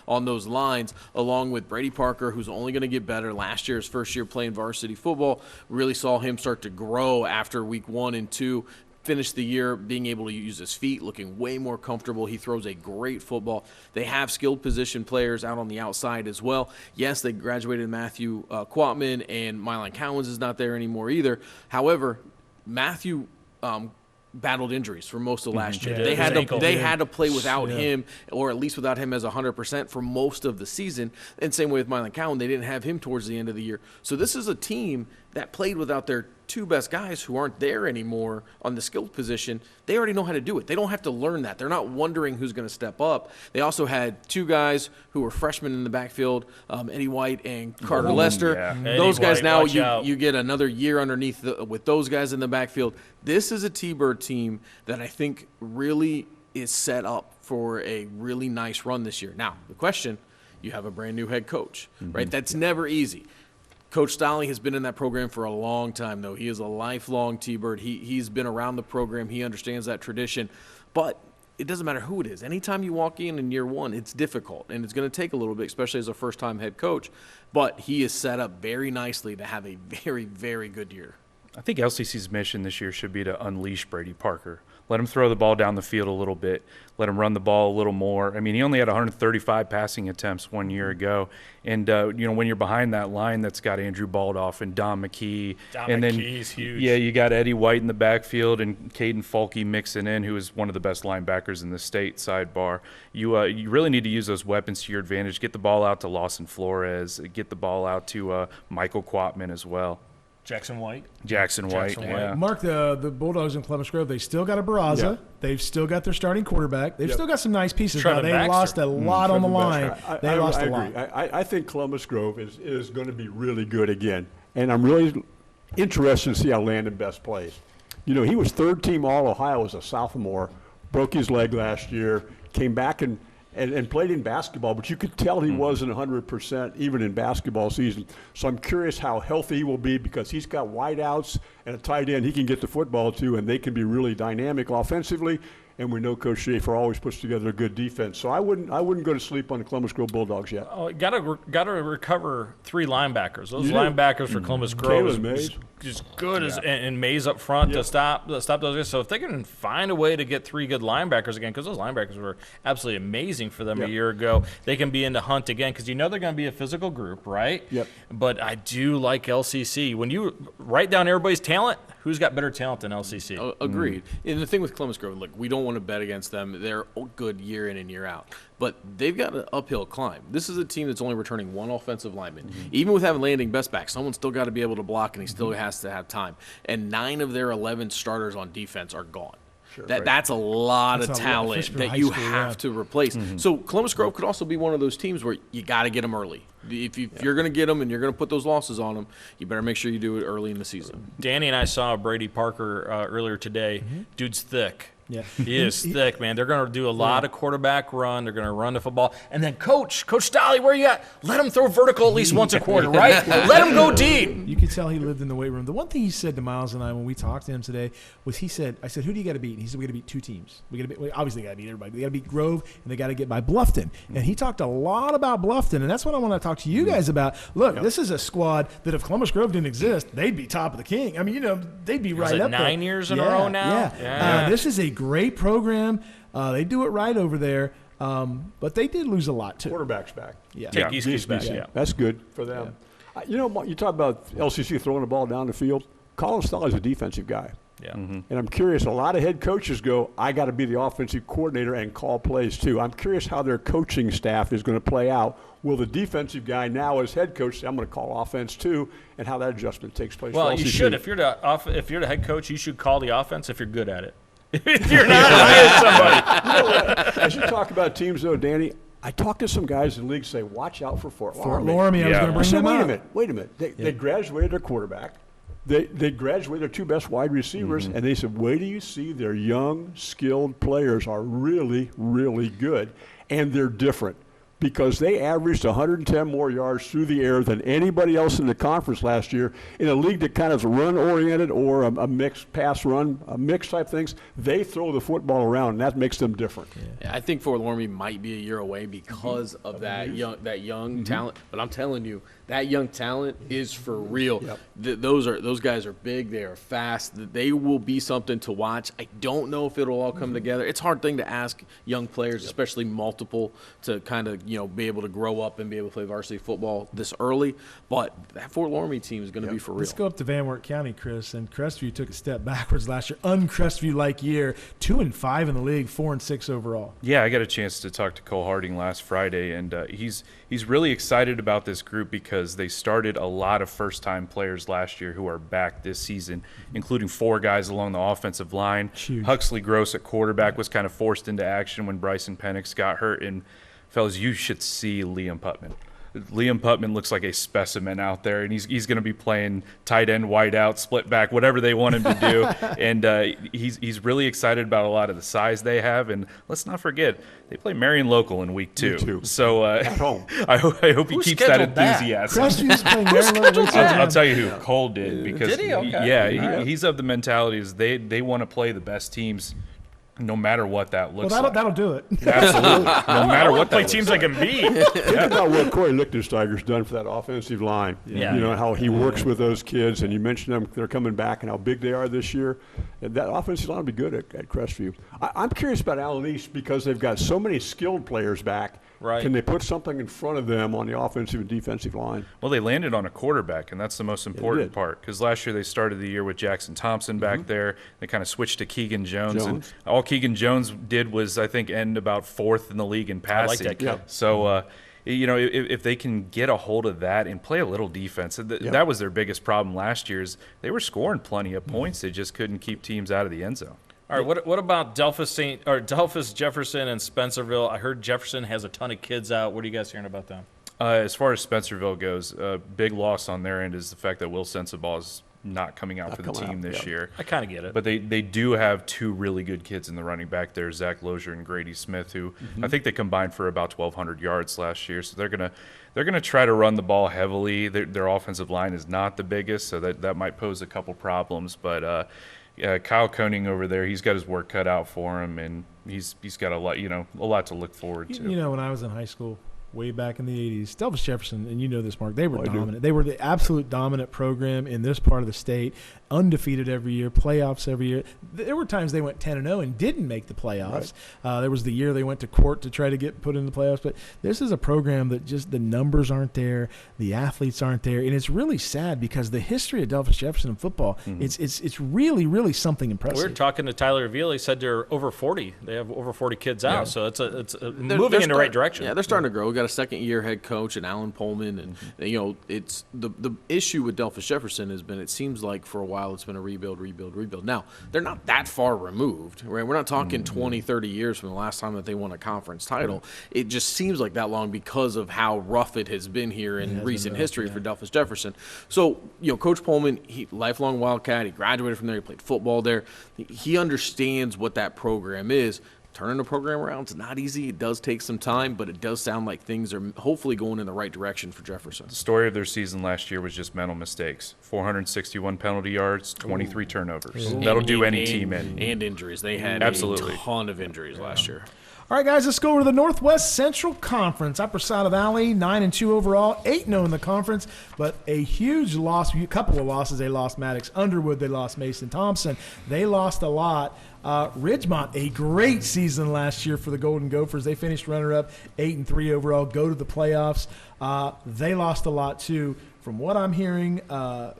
on those lines, along with Brady Parker, who's only going to get better. Last year, his first year playing varsity football, really saw him start to grow after week 1 and 2. Finished the year being able to use his feet, looking way more comfortable. He throws a great football. They have skilled position players out on the outside as well. Yes, they graduated Matthew Quatman, and Mylan Cowens is not there anymore either. However, Matthew battled injuries for most of last year. Yeah, they had to play without him, or at least without him as 100% for most of the season. And same way with Mylan Cowan, they didn't have him towards the end of the year. So this is a team that played without their 2 best guys who aren't there anymore on the skilled position. They already know how to do it. They don't have to learn that. They're not wondering who's going to step up. They also had 2 guys who were freshmen in the backfield, Eddie White and Carter Lester. Yeah. Those Eddie guys White, now, watch you get another year underneath with those guys in the backfield. This is a T-Bird team that I think really is set up for a really nice run this year. Now, the question, you have a brand new head coach, right? That's never easy. Coach Stolly has been in that program for a long time, though. He is a lifelong T-Bird. He's been around the program. He understands that tradition. But it doesn't matter who it is. Anytime you walk in year 1, it's difficult, and it's going to take a little bit, especially as a first-time head coach. But he is set up very nicely to have a very, very good year. I think LCC's mission this year should be to unleash Brady Parker. Let him throw the ball down the field a little bit. Let him run the ball a little more. I mean, he only had 135 passing attempts 1 year ago. And, when you're behind that line that's got Andrew Baldoff and Don McKee. McKee's huge. Yeah, you got Eddie White in the backfield and Caden Falke mixing in, who is one of the best linebackers in the state, sidebar. You really need to use those weapons to your advantage. Get the ball out to Lawson Flores. Get the ball out to Michael Quatman as well. Jackson White. Yeah. Mark, the Bulldogs in Columbus Grove, they still got a Barraza. Yeah. They've still got their starting quarterback. They've still got some nice pieces. Now, they lost a lot on the line. They lost a lot. I think Columbus Grove is going to be really good again. And I'm really interested to see how Landon Best plays. He was third-team All-Ohio as a sophomore, broke his leg last year, came back and played in basketball, but you could tell he wasn't 100% even in basketball season. So I'm curious how healthy he will be because he's got wideouts and a tight end he can get the football to, and they can be really dynamic offensively. And we know Coach Schaefer always puts together a good defense. So I wouldn't go to sleep on the Columbus Grove Bulldogs yet. Oh, got to recover 3 linebackers. Those linebackers for Columbus Grove is good as and Mays up front to stop those guys. So if they can find a way to get 3 good linebackers again, because those linebackers were absolutely amazing for them a year ago, they can be in the hunt again because they're going to be a physical group, right? Yep. But I do like LCC. When you write down everybody's talent, who's got better talent than LCC? Agreed. And the thing with Columbus Grove, look, we don't want to bet against them. They're good year in and year out. But they've got an uphill climb. This is a team that's only returning 1 offensive lineman. Even with having Landon Best back, someone's still got to be able to block, and he still has to have time. And 9 of their 11 starters on defense are gone. Sure, that's a lot of talent that you have to replace. So Columbus Grove could also be one of those teams where you got to get them early. If you're going to get them and you're going to put those losses on them, you better make sure you do it early in the season. Danny and I saw Brady Parker earlier today. Dude's thick. Yeah. He is thick, man. They're going to do a lot of quarterback run. They're going to run the football. And then Coach Stolly, where you at? Let him throw vertical at least once a quarter, right? Let him go deep. You could tell he lived in the weight room. The one thing he said to Miles and I when we talked to him today was I said, who do you got to beat? And he said, we got to beat 2 teams. We obviously got to beat everybody. We got to beat Grove, and they got to get by Bluffton. And he talked a lot about Bluffton, and that's what I want to talk to you guys about. Look, this is a squad that if Columbus Grove didn't exist, they'd be top of the king. I mean, they'd be right up there. 9 years in a row now? Yeah. This is a great program. They do it right over there, but they did lose a lot too. Quarterback's back. Take East's back. Yeah. That's good for them. You talk about LCC throwing the ball down the field. Colin Stahl is a defensive guy. Yeah. And I'm curious, a lot of head coaches go, I got to be the offensive coordinator and call plays too. I'm curious how their coaching staff is going to play out. Will the defensive guy now as head coach say, I'm going to call offense too, and how that adjustment takes place? Well, you should. If you're the head coach, you should call the offense if you're good at it. If you're not, hire somebody. As you talk about teams, though, Danny, I talked to some guys in the league say, watch out for Fort Laramie. I was going to bring them up. Wait a minute. They graduated their quarterback. They graduated their 2 best wide receivers, and they said, wait till you see their young, skilled players are really, really good, and they're different. Because they averaged 110 more yards through the air than anybody else in the conference last year in a league that kind of is run-oriented or a mixed pass-run, a mixed type things. They throw the football around, and that makes them different. Yeah, I think Fort Laramie might be a year away because of that young talent. But I'm telling you, that young talent is for real. Yep. Those guys are big. They are fast. They will be something to watch. I don't know if it'll all come together. It's a hard thing to ask young players, especially multiple, to kind of be able to grow up and be able to play varsity football this early. But that Fort Laramie team is going to be for real. Let's go up to Van Wert County, Chris. And Crestview took a step backwards last year. Un-Crestview-like year. 2-5 in the league, 4-6 overall. Yeah, I got a chance to talk to Cole Harding last Friday, and he's really excited about this group because they started a lot of first-time players last year who are back this season, including 4 guys along the offensive line. Huge. Huxley Gross at quarterback was kind of forced into action when Bryson Penix got hurt. And, fellas, you should see Liam Putman. Liam Putman looks like a specimen out there, and he's going to be playing tight end, wide out, split back, whatever they want him to do. And he's really excited about a lot of the size they have. And let's not forget, they play Marion Local in week 2. So at home. I hope he keeps that enthusiasm. Crestview's playing Marion Local. I'll tell you who Cole did because did he? Okay. he's of the mentality is they want to play the best teams No matter what that looks Well, like. that'll do it. Absolutely. No matter what that Play looks teams like. like Embiid. Think about what Corey Lichtensteiger's done for that offensive line. Yeah. You know, how he works with those kids, and you mentioned them, they're coming back and how big they are this year. And that offensive line will be good at Crestview. I'm curious about Allen East because they've got so many skilled players back. Right. Can they put something in front of them on the offensive and defensive line? Well, they landed on a quarterback, and that's the most important did. part. Because last year they started the year with Jackson Thompson back there. They kind of switched to Keegan Jones. And all Keegan Jones did was, I think, end about 4th in the league in passing. that kid. So, you know, if they can get a hold of that and play a little defense, that was their biggest problem last year is they were scoring plenty of points. They just couldn't keep teams out of the end zone. All right, what about Delphus, Jefferson, and Spencerville? I heard Jefferson has a ton of kids out. What are you guys hearing about them? As far as Spencerville goes, a big loss on their end is the fact that Will Sensabaugh is not coming out for the team this year. I kind of get it. But they do have 2 really good kids in the running back there, Zach Lozier and Grady Smith, who I think they combined for about 1,200 yards last year. So they're gonna try to run the ball heavily. Their offensive line is not the biggest, so that might pose a couple problems. But Kyle Koenig over there, he's got his work cut out for him, and he's got a lot to look forward to. You know, when I was in high school, way back in the 80s, Delphus Jefferson, and you know this, Mark, they were dominant. They were the absolute dominant program in this part of the state, undefeated every year, playoffs every year. There were times they went 10-0 and didn't make the playoffs. Right. There was the year they went to court to try to get put in the playoffs. But this is a program that just the numbers aren't there, the athletes aren't there, and it's really sad because the history of Delphus Jefferson in football, it's really, really something impressive. We were talking to Tyler Avila. He said they're over 40. They have over 40 kids out, so it's moving in the right direction. Yeah, they're starting to grow. We got a second-year head coach and Alan Pullman, and you know, it's the issue with Delphus Jefferson has been, it seems like for a while it's been a rebuild. Now they're not that far removed, right? We're not talking 20, 30 years from the last time that they won a conference title. It just seems like that long because of how rough it has been here in recent history for Delphus Jefferson. So, you know, Coach Pullman, he lifelong Wildcat. He graduated from there. He played football there. He understands what that program is. Turning the program around is not easy. It does take some time, but it does sound like things are hopefully going in the right direction for Jefferson. The story of their season last year was just mental mistakes. 461 penalty yards, 23 turnovers. That'll do any team in. And injuries. They had a ton of injuries last year. All right, guys, let's go over to the Northwest Central Conference. Upper Side of Valley, 9-2 overall, 8-0 in the conference, but a huge loss, a couple of losses. They lost Maddox Underwood. They lost Mason Thompson. They lost a lot. Ridgemont, a great season last year for the Golden Gophers. They finished runner-up, 8-3 overall, go to the playoffs. They lost a lot, too. From what I'm hearing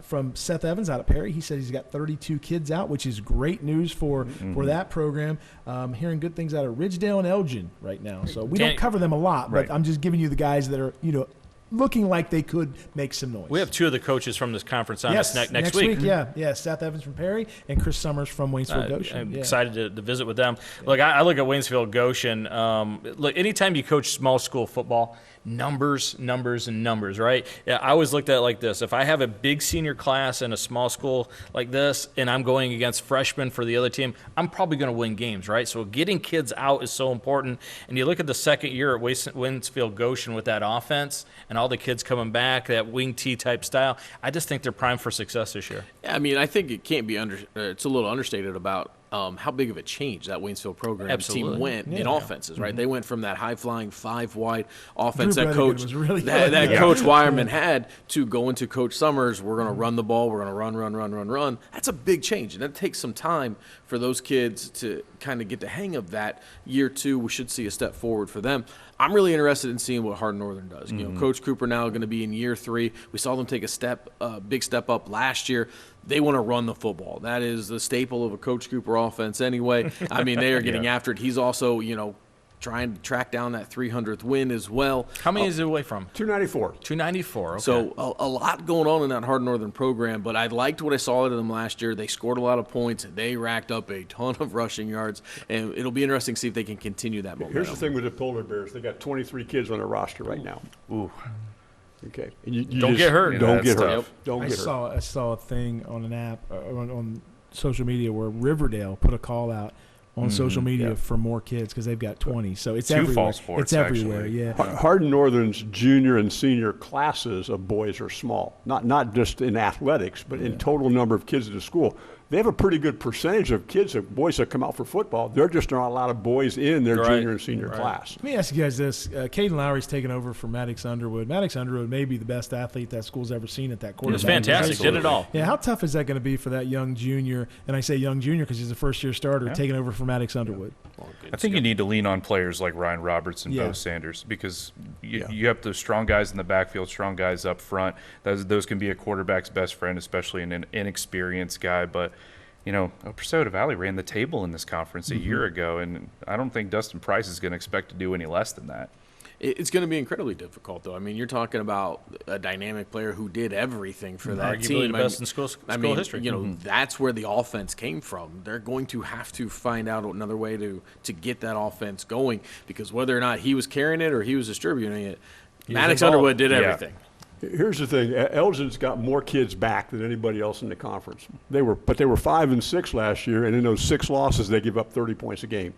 from Seth Evans out of Perry, he said he's got 32 kids out, which is great news for that program. Hearing good things out of Ridgedale and Elgin right now. So we don't cover them a lot, but I'm just giving you the guys that are, you know, looking like they could make some noise. We have 2 of the coaches from this conference on us next week. Yeah, Seth Evans from Perry and Chris Summers from Waynesville Goshen. I'm excited to visit with them. Look, I look at Waynesville Goshen. Look, anytime you coach small school football, numbers, right? Yeah, I always looked at it like this. If I have a big senior class in a small school like this and I'm going against freshmen for the other team, I'm probably going to win games, right? So getting kids out is so important. And you look at the second year at Waynesville Goshen with that offense and all the kids coming back, that wing T type style, I just think they're primed for success this year. Yeah, I mean, I think it can't be it's a little understated about how big of a change that Waynesville program team went in offenses, right? They went from that high-flying 5-wide offense that Coach Wireman had to going to Coach Summers. We're going to run the ball. We're going to run. That's a big change, and that takes some time for those kids to kind of get the hang of that. Year 2, we should see a step forward for them. I'm really interested in seeing what Hardin Northern does. You know, Coach Cooper now going to be in year 3. We saw them take a big step up last year. They want to run the football. That is the staple of a Coach Cooper offense anyway. I mean, they are getting after it. He's also, you know, trying to track down that 300th win as well. How many is it away from? 294. 294, okay. So a lot going on in that Hardin Northern program, but I liked what I saw out of them last year. They scored a lot of points. They racked up a ton of rushing yards, and it'll be interesting to see if they can continue that momentum. Here's the thing with the Polar Bears. They got 23 kids on their roster right now. Ooh. Okay. And you don't get hurt. Don't get hurt. Tough. Don't get hurt. I saw a thing on an app on social media where Riverdale put a call out on social media for more kids because they've got 20. So it's 2 everywhere. fall sports, it's everywhere. actually. Yeah. Hardin Northern's junior and senior classes of boys are small, not just in athletics, but in total number of kids at the school. they have a pretty good percentage of boys that come out for football. There just aren't a lot of boys in their junior and senior class. Let me ask you guys this. Caden Lowry's taken over for Maddox Underwood. Maddox Underwood may be the best athlete that school's ever seen at that quarterback. He was fantastic. Did it all. Yeah, how tough is that going to be for that young junior? And I say young junior because he's a first-year starter taking over for Maddox Underwood. I think you need to lean on players like Ryan Roberts and Bo Sanders because you have the strong guys in the backfield, strong guys up front. Those can be a quarterback's best friend, especially an inexperienced guy. But, Presota Valley ran the table in this conference a year ago, and I don't think Dustin Price is going to expect to do any less than that. It's going to be incredibly difficult, though. I mean, you're talking about a dynamic player who did everything for that team. Arguably the best in school history. That's where the offense came from. They're going to have to find out another way to get that offense going, because whether or not he was carrying it or he was distributing it, Maddox Underwood did everything. Here's the thing: Elgin's got more kids back than anybody else in the conference. They were 5-6 last year, and in those 6 losses, they give up 30 points a game.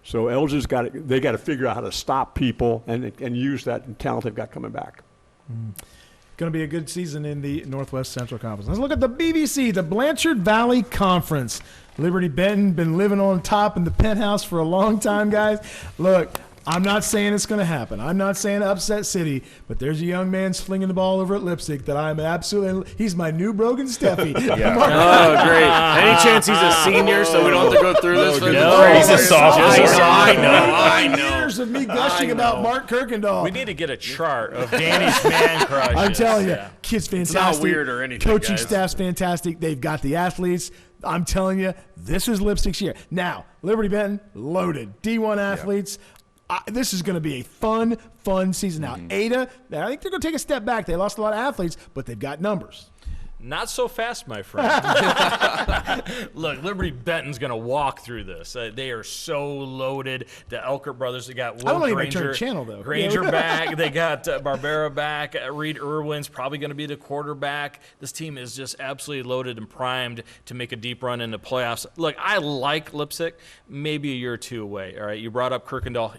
So Elgin's got to figure out how to stop people and use that talent they've got coming back. Going to be a good season in the Northwest Central Conference. Let's look at the BBC, the Blanchard Valley Conference. Liberty Benton been living on top in the penthouse for a long time, guys. Look, I'm not saying it's going to happen. I'm not saying upset city, but there's a young man slinging the ball over at Lipstick that I'm absolutely – he's my new Brogan Steffi. Oh, great. Any chance he's a senior so we don't have to go through this? No, he's a sophomore. I know. Years of me gushing about Mark Kirkendall. We need to get a chart of Danny's man crush. I'm telling you, kid's fantastic. It's not weird or anything, Coaching guys. staff's fantastic. They've got the athletes. I'm telling you, this is Lipstick's year. Now, Liberty Benton, loaded. D1 athletes. This is going to be a fun season. Now, Ada, I think they're going to take a step back. They lost a lot of athletes, but they've got numbers. Not so fast, my friend. Look, Liberty Benton's going to walk through this. They are so loaded. The Elkert brothers, they got Will I don't think Granger. they turn channel, though. Granger back. They got Barbera back. Reed Irwin's probably going to be the quarterback. This team is just absolutely loaded and primed to make a deep run in the playoffs. Look, I like Lipstick, maybe a year or two away. All right, you brought up Kirkendall.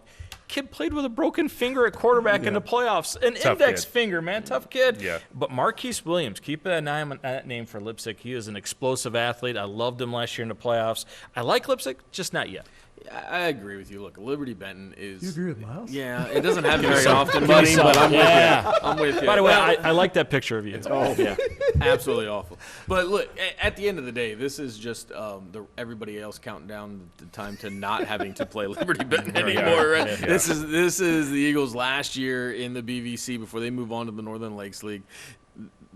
Kid played with a broken finger at quarterback in the playoffs. An Tough index kid. finger, man. Tough kid. Yeah. But Marquise Williams, keep that name for Lipstick. He is an explosive athlete. I loved him last year in the playoffs. I like Lipstick, just not yet. I agree with you. Look, Liberty Benton is. You agree with Miles? Yeah, it doesn't happen very often, buddy, but I'm with you. I'm with you. By the way, I like that picture of you. It's awful. Yeah, absolutely awful. But look, at the end of the day, this is just everybody else counting down the time to not having to play Liberty Benton anymore. Right? Yeah. This is the Eagles' last year in the BVC before they move on to the Northern Lakes League.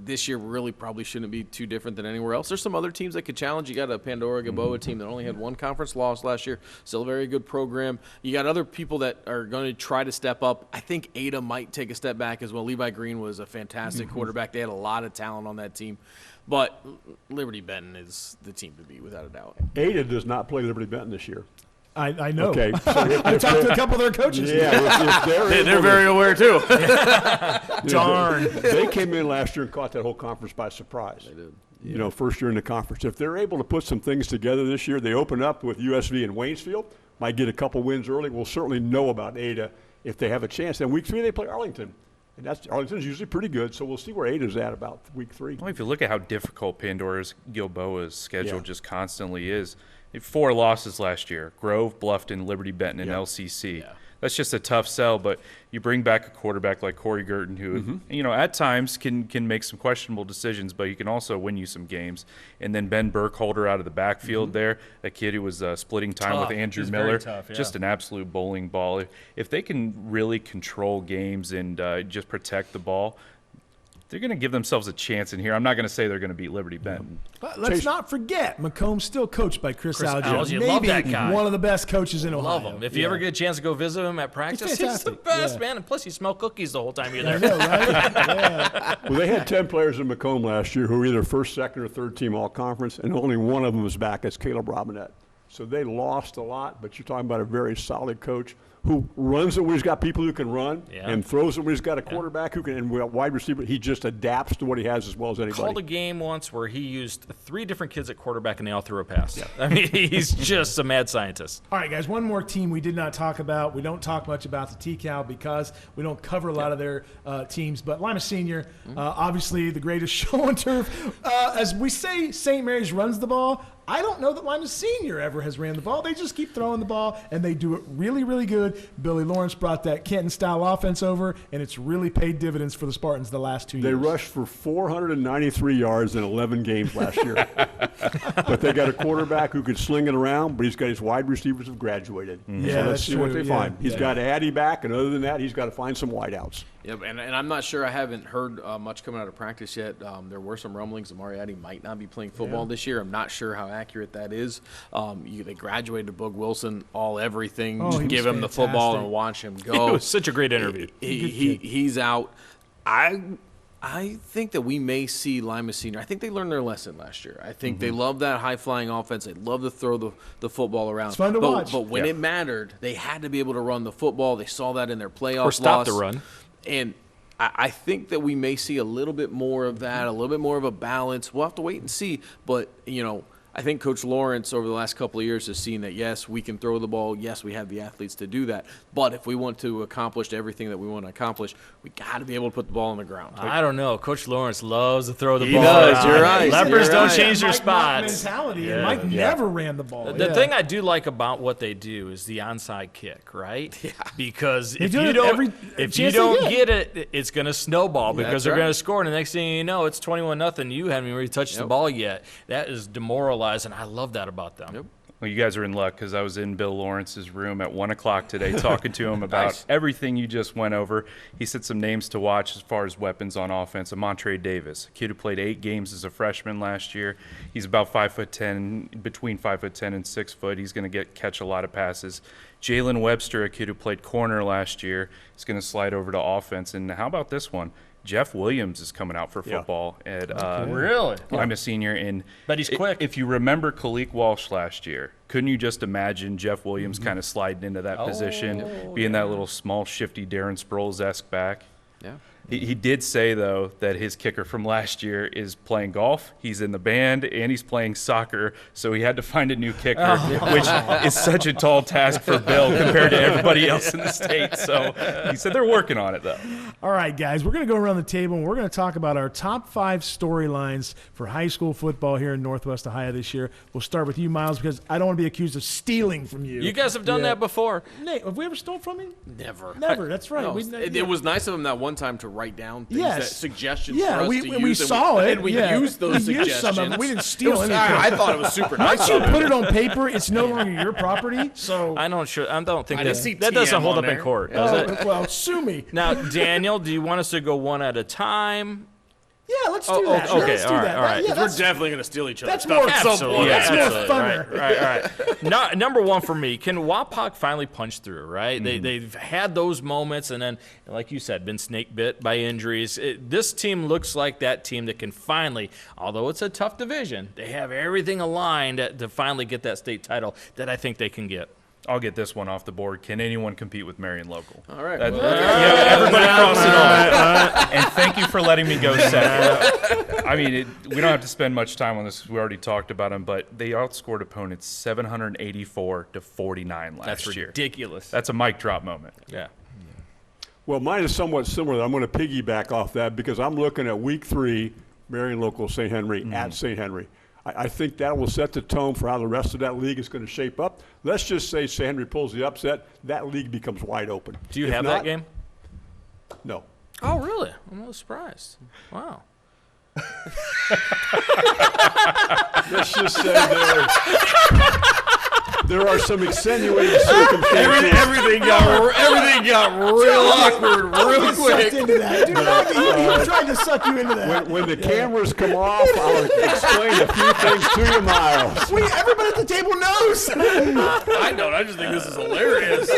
This year really probably shouldn't be too different than anywhere else. There's some other teams that could challenge. You got a Pandora Gaboa team that only had one conference loss last year. Still a very good program. You got other people that are going to try to step up. I think Ada might take a step back as well. Levi Green was a fantastic quarterback. They had a lot of talent on that team. But Liberty Benton is the team to beat without a doubt. Ada does not play Liberty Benton this year. I know. Okay. I talked to a couple of their coaches. Yeah, They're very aware, too. Darn. They came in last year and caught that whole conference by surprise. They did. You know, first year in the conference. If they're able to put some things together this year, they open up with USV and Waynesfield, might get a couple wins early. We'll certainly know about Ada if they have a chance. And week 3, they play Arlington. And Arlington's usually pretty good, so we'll see where Ada's at about week 3. Well, if you look at how difficult Pandora's Gilboa's schedule just constantly is, 4 losses last year: Grove, Bluffton, Liberty Benton, and LCC. Yeah. That's just a tough sell, but you bring back a quarterback like Corey Girton who, at times can make some questionable decisions, but he can also win you some games. And then Ben Burkholder out of the backfield there, a kid who was splitting time with Andrew Miller. Tough, yeah. Just an absolute bowling ball. If they can really control games and just protect the ball, they're going to give themselves a chance in here. I'm not going to say they're going to beat Liberty Benton. But let's not forget, Macomb's still coached by Chris Algier. Maybe Maybe that guy. one of the best coaches in Ohio. Love him. If you ever get a chance to go visit him at practice, he's the best, man. And plus, you smell cookies the whole time you're there. I know, right? Yeah. Well, they had 10 players in Macomb last year who were either first, second, or third team all-conference, and only one of them was back as Caleb Robinette. So they lost a lot, but you're talking about a very solid coach who runs it when he's got people who can run Yeah. and throws it when he's got a quarterback who can, and wide receiver. He just adapts to what he has as well as anybody. Called a game once where he used 3 different kids at quarterback and they all threw a pass. Yeah. I mean, he's just a mad scientist. All right, guys, one more team we did not talk about. We don't talk much about the TCAL because we don't cover a lot of their teams. But Lima Senior, obviously the greatest show on turf. As we say, St. Mary's runs the ball. I don't know that Lima Senior ever has ran the ball. They just keep throwing the ball, and they do it really, really good. Billy Lawrence brought that Kenton-style offense over, and it's really paid dividends for the Spartans the last 2 years. They rushed for 493 yards in 11 games last year. But they got a quarterback who could sling it around, but he's got his wide receivers have graduated. Yeah, so let's that's see what true. they Yeah, find. He's got Addy back, and other than that, he's got to find some wideouts. Yep, and I'm not sure. I haven't heard much coming out of practice yet. There were some rumblings that Mariatti might not be playing football this year. I'm not sure how accurate that is. They graduated to Bug Wilson, everything. Oh, Just he give was him the football fantastic. and watch him It go. was such a great interview. He's out. I think that we may see Lima Senior. I think they learned their lesson last year. I think they love that high-flying offense. They love to throw the football around. It's fun to watch. But when it mattered, they had to be able to run the football. They saw that in their playoff Or stop the loss. run. And I think that we may see a little bit more of that, a little bit more of a balance. We'll have to wait and see. But, I think Coach Lawrence over the last couple of years has seen that, yes, we can throw the ball. Yes, we have the athletes to do that. But if we want to accomplish everything that we want to accomplish, we got to be able to put the ball on the ground. I don't know. Coach Lawrence loves to throw the He ball does. around. You're right. Leopards You're don't right. change their Mike Mock spots. mentality, and Mike never ran the ball. The thing I do like about what they do is the onside kick, right? Yeah. Because if do you it don't, every if you chance they don't get. get it, it's going to snowball because That's they're right. going to score, and the next thing you know, it's 21-0. You haven't even really touched the ball yet. That is demoralizing. I love that about them. Yep. Well, you guys are in luck because I was in Bill Lawrence's room at 1 o'clock today talking to him about everything you just went over. He said some names to watch as far as weapons on offense. Amontre Davis, a kid who played 8 games as a freshman last year. He's about 5'10", between 5'10" and 6 foot. He's going to catch a lot of passes. Jalen Webster, a kid who played corner last year, is going to slide over to offense. And how about this one? Jeff Williams is coming out for football at Really? I'm a senior, and But he's quick. If you remember Kalik Walsh last year, couldn't you just imagine Jeff Williams kind of sliding into that position, being that little small, shifty Darren Sproles-esque back? Yeah. He did say, though, that his kicker from last year is playing golf, he's in the band, and he's playing soccer, so he had to find a new kicker, which is such a tall task for Bill compared to everybody else in the state. So he said they're working on it, though. All right, guys, we're going to go around the table, and we're going to talk about our top 5 storylines for high school football here in Northwest Ohio this year. We'll start with you, Miles, because I don't want to be accused of stealing from you. You guys have done that before. Nate, have we ever stolen from him? Never. Never, that's right. No, We- it was nice of him that one time to write down things, Yes. that suggestions Yeah, for us we- to and we use. saw it, And we yeah. used those We used suggestions. some of them. We didn't steal It was- anything. I thought it was super nice Once you of him. put it on paper, it's no longer your property. So, I don't think I that didn't see that doesn't TM hold on up in there. court, does it? well, sue me. Now, Daniel, do you want us to go one at a time? Yeah, let's do Oh, that. okay, Let's do all right, that. all right. Yeah, We're that's, definitely going to steal each other's that's stuff more at some Absolutely. point. That's more absolutely. funner. Right. No, number one for me, can WAPOC finally punch through, right? They've had those moments, and then, like you said, been snake bit by injuries. This team looks like that team that can finally, although it's a tough division, they have everything aligned to finally get that state title that I think they can get. I'll get this one off the board. Can anyone compete with Marion Local? All right. That- well, yeah, everybody cross it off. And thank you for letting me go second. I mean, we don't have to spend much time on this. We already talked about them, but they outscored opponents 784 to 49 last That's year. ridiculous. That's a mic drop moment. Yeah. Well, mine is somewhat similar. I'm going to piggyback off that because I'm looking at week 3, Marion Local St. Henry at St. Henry. I think that will set the tone for how the rest of that league is going to shape up. Let's just say St. Henry pulls the upset, that league becomes wide open. Do you If have not, that game? No. Oh, really? I'm a little surprised. Wow. Let's just say there are some extenuating circumstances. everything got real awkward real sucked quick. into that. Dude, he tried to suck you into that. When the cameras come off, I'll explain a few things to you, Miles. Everybody at the table knows. I don't. I just think this is hilarious.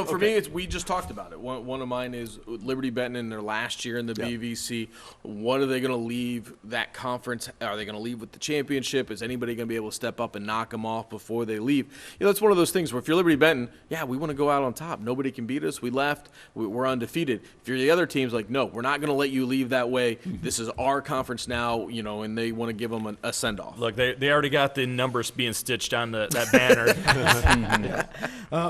For me, we just talked about it. One of mine is Liberty Benton in their last year in the BVC. What are they going to leave that conference? Are they going to leave with the championship? Is anybody going to be able to step up and knock them off before they they leave. It's one of those things where if you're Liberty Benton, yeah, we want to go out on top. Nobody can beat us. We left. We're undefeated. If you're the other teams, like, no, we're not going to let you leave that way. This is our conference now, and they want to give them a send-off. Look, they already got the numbers being stitched on that banner.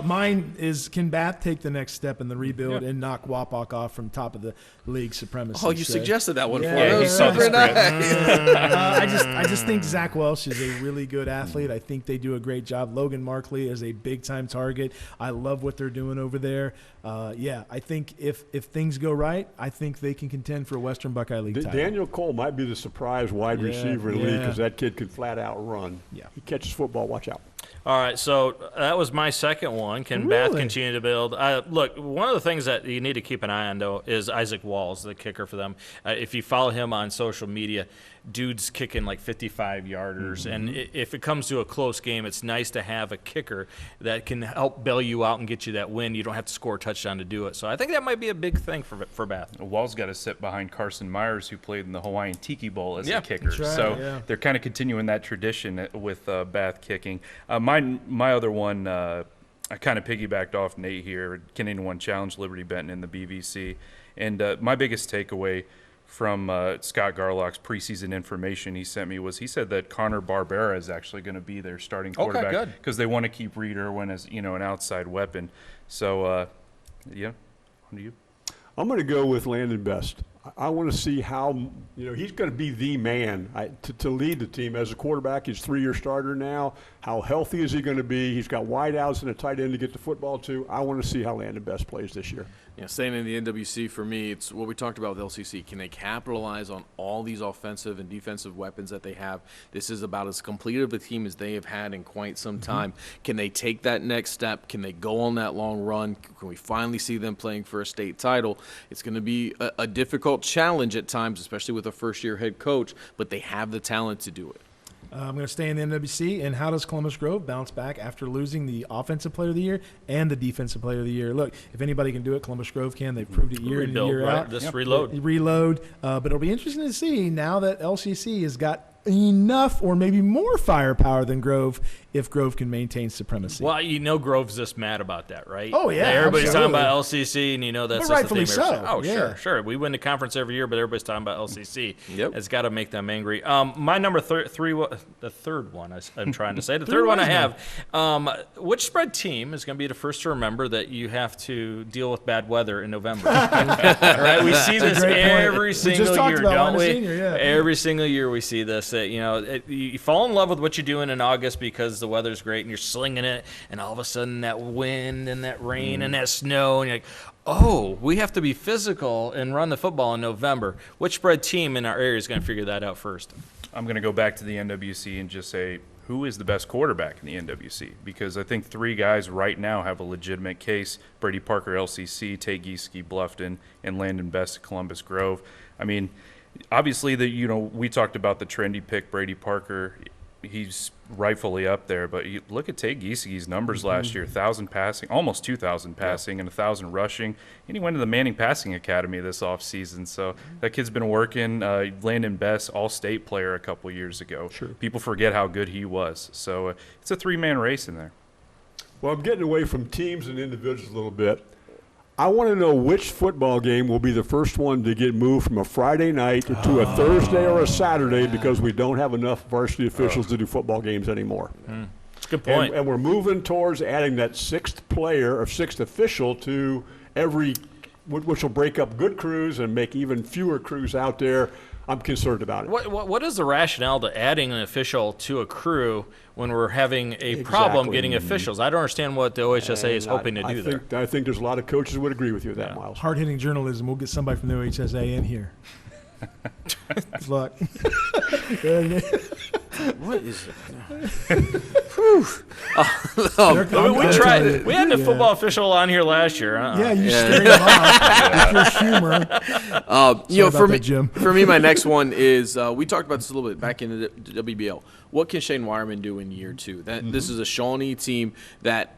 Mine is, can Bath take the next step in the rebuild and knock Wapak off from top of the league supremacy? Oh, you suggested that one for Yeah, us. he saw the script. I just think Zach Welsh is a really good athlete. I think they do a great job. Logan Markley is a big-time target. I love what they're doing over there. I think if things go right, I think they can contend for a Western Buckeye League title. Daniel Cole might be the surprise wide receiver in the league because yeah. that kid can flat out run. Yeah. He catches football. Watch out. All right, so that was my second one. Can Bath continue to build? Look, one of the things that you need to keep an eye on, though, is Isaac Walls, the kicker for them. If you follow him on social media, dude's kicking like 55-yarders. And if it comes to a close game, it's nice to have a kicker that can help bail you out and get you that win. You don't have to score a touchdown to do it. So I think that might be a big thing for Bath. Wall's got to sit behind Carson Myers, who played in the Hawaiian Tiki Bowl as a kicker. That's right, So they're kind of continuing that tradition with Bath kicking. My other one, I kind of piggybacked off Nate here. Can anyone challenge Liberty Benton in the BVC? And my biggest takeaway from Scott Garlock's preseason information he sent me was he said that Connor Barbera is actually going to be their starting quarterback because they want to keep Reed Irwin as an outside weapon. So, on to you. I'm going to go with Landon Best. I want to see how, he's going to be the man to lead the team as a quarterback. He's a 3-year starter now. How healthy is he going to be? He's got wideouts and a tight end to get the football to. I want to see how Landon Best plays this year. Yeah, staying in the NWC, for me, it's what we talked about with LCC. Can they capitalize on all these offensive and defensive weapons that they have? This is about as complete of a team as they have had in quite some time. Can they take that next step? Can they go on that long run? Can we finally see them playing for a state title? It's going to be a difficult challenge at times, especially with a first-year head coach, but they have the talent to do it. I'm going to stay in the NWC. And how does Columbus Grove bounce back after losing the Offensive Player of the Year and the Defensive Player of the Year? Look, if anybody can do it, Columbus Grove can. They've proved it year in and year out. Just reload. But it'll be interesting to see now that LCC has got enough or maybe more firepower than Grove if Grove can maintain supremacy. Well, Grove's just mad about that, right? Oh, yeah, everybody's absolutely. talking about LCC, and that's But just the rightfully theme. so. Oh, Yeah. sure. We win the conference every year, but everybody's talking about LCC. Yep. It's got to make them angry. My number the third one I'm trying to say, the third one I have, which spread team is going to be the first to remember that you have to deal with bad weather in November? Right? We see this every single year, don't we? Every single year we see this. You fall in love with what you're doing in August because the weather's great and you're slinging it, and all of a sudden that wind and that rain and that snow, and you're like, oh, we have to be physical and run the football in November. Which spread team in our area is going to figure that out first? I'm going to go back to the NWC and just say, who is the best quarterback in the NWC? Because I think 3 guys right now have a legitimate case. Brady Parker, LCC, Tate Gieske, Bluffton, and Landon Best, Columbus Grove. I mean, obviously, we talked about the trendy pick, Brady Parker. He's rightfully up there, but you look at Tate Gieske's numbers last year: 1,000 passing, almost 2,000 passing, and 1,000 rushing. And he went to the Manning Passing Academy this offseason. So that kid's been working. Landon Best, all-state player a couple years ago. Sure. People forget how good he was. So it's a 3-man race in there. Well, I'm getting away from teams and individuals a little bit. I want to know which football game will be the first one to get moved from a Friday night to a Thursday or a Saturday because we don't have enough varsity officials to do football games anymore. That's a good point. And we're moving towards adding that 6th player or 6th official to every, which will break up good crews and make even fewer crews out there. I'm concerned about it. What is the rationale to adding an official to a crew when we're having a problem getting officials? I don't understand what the OHSA is hoping to do there. I think there's a lot of coaches who would agree with you with that, Miles. Hard-hitting journalism. We'll get somebody from the OHSA in here. Good luck. What is it? We tried. We had a football official on here last year. Yeah, you scared him off with your humor. For me, my next one is we talked about this a little bit back in the WBL. What can Shane Wireman do in year 2? This is a Shawnee team that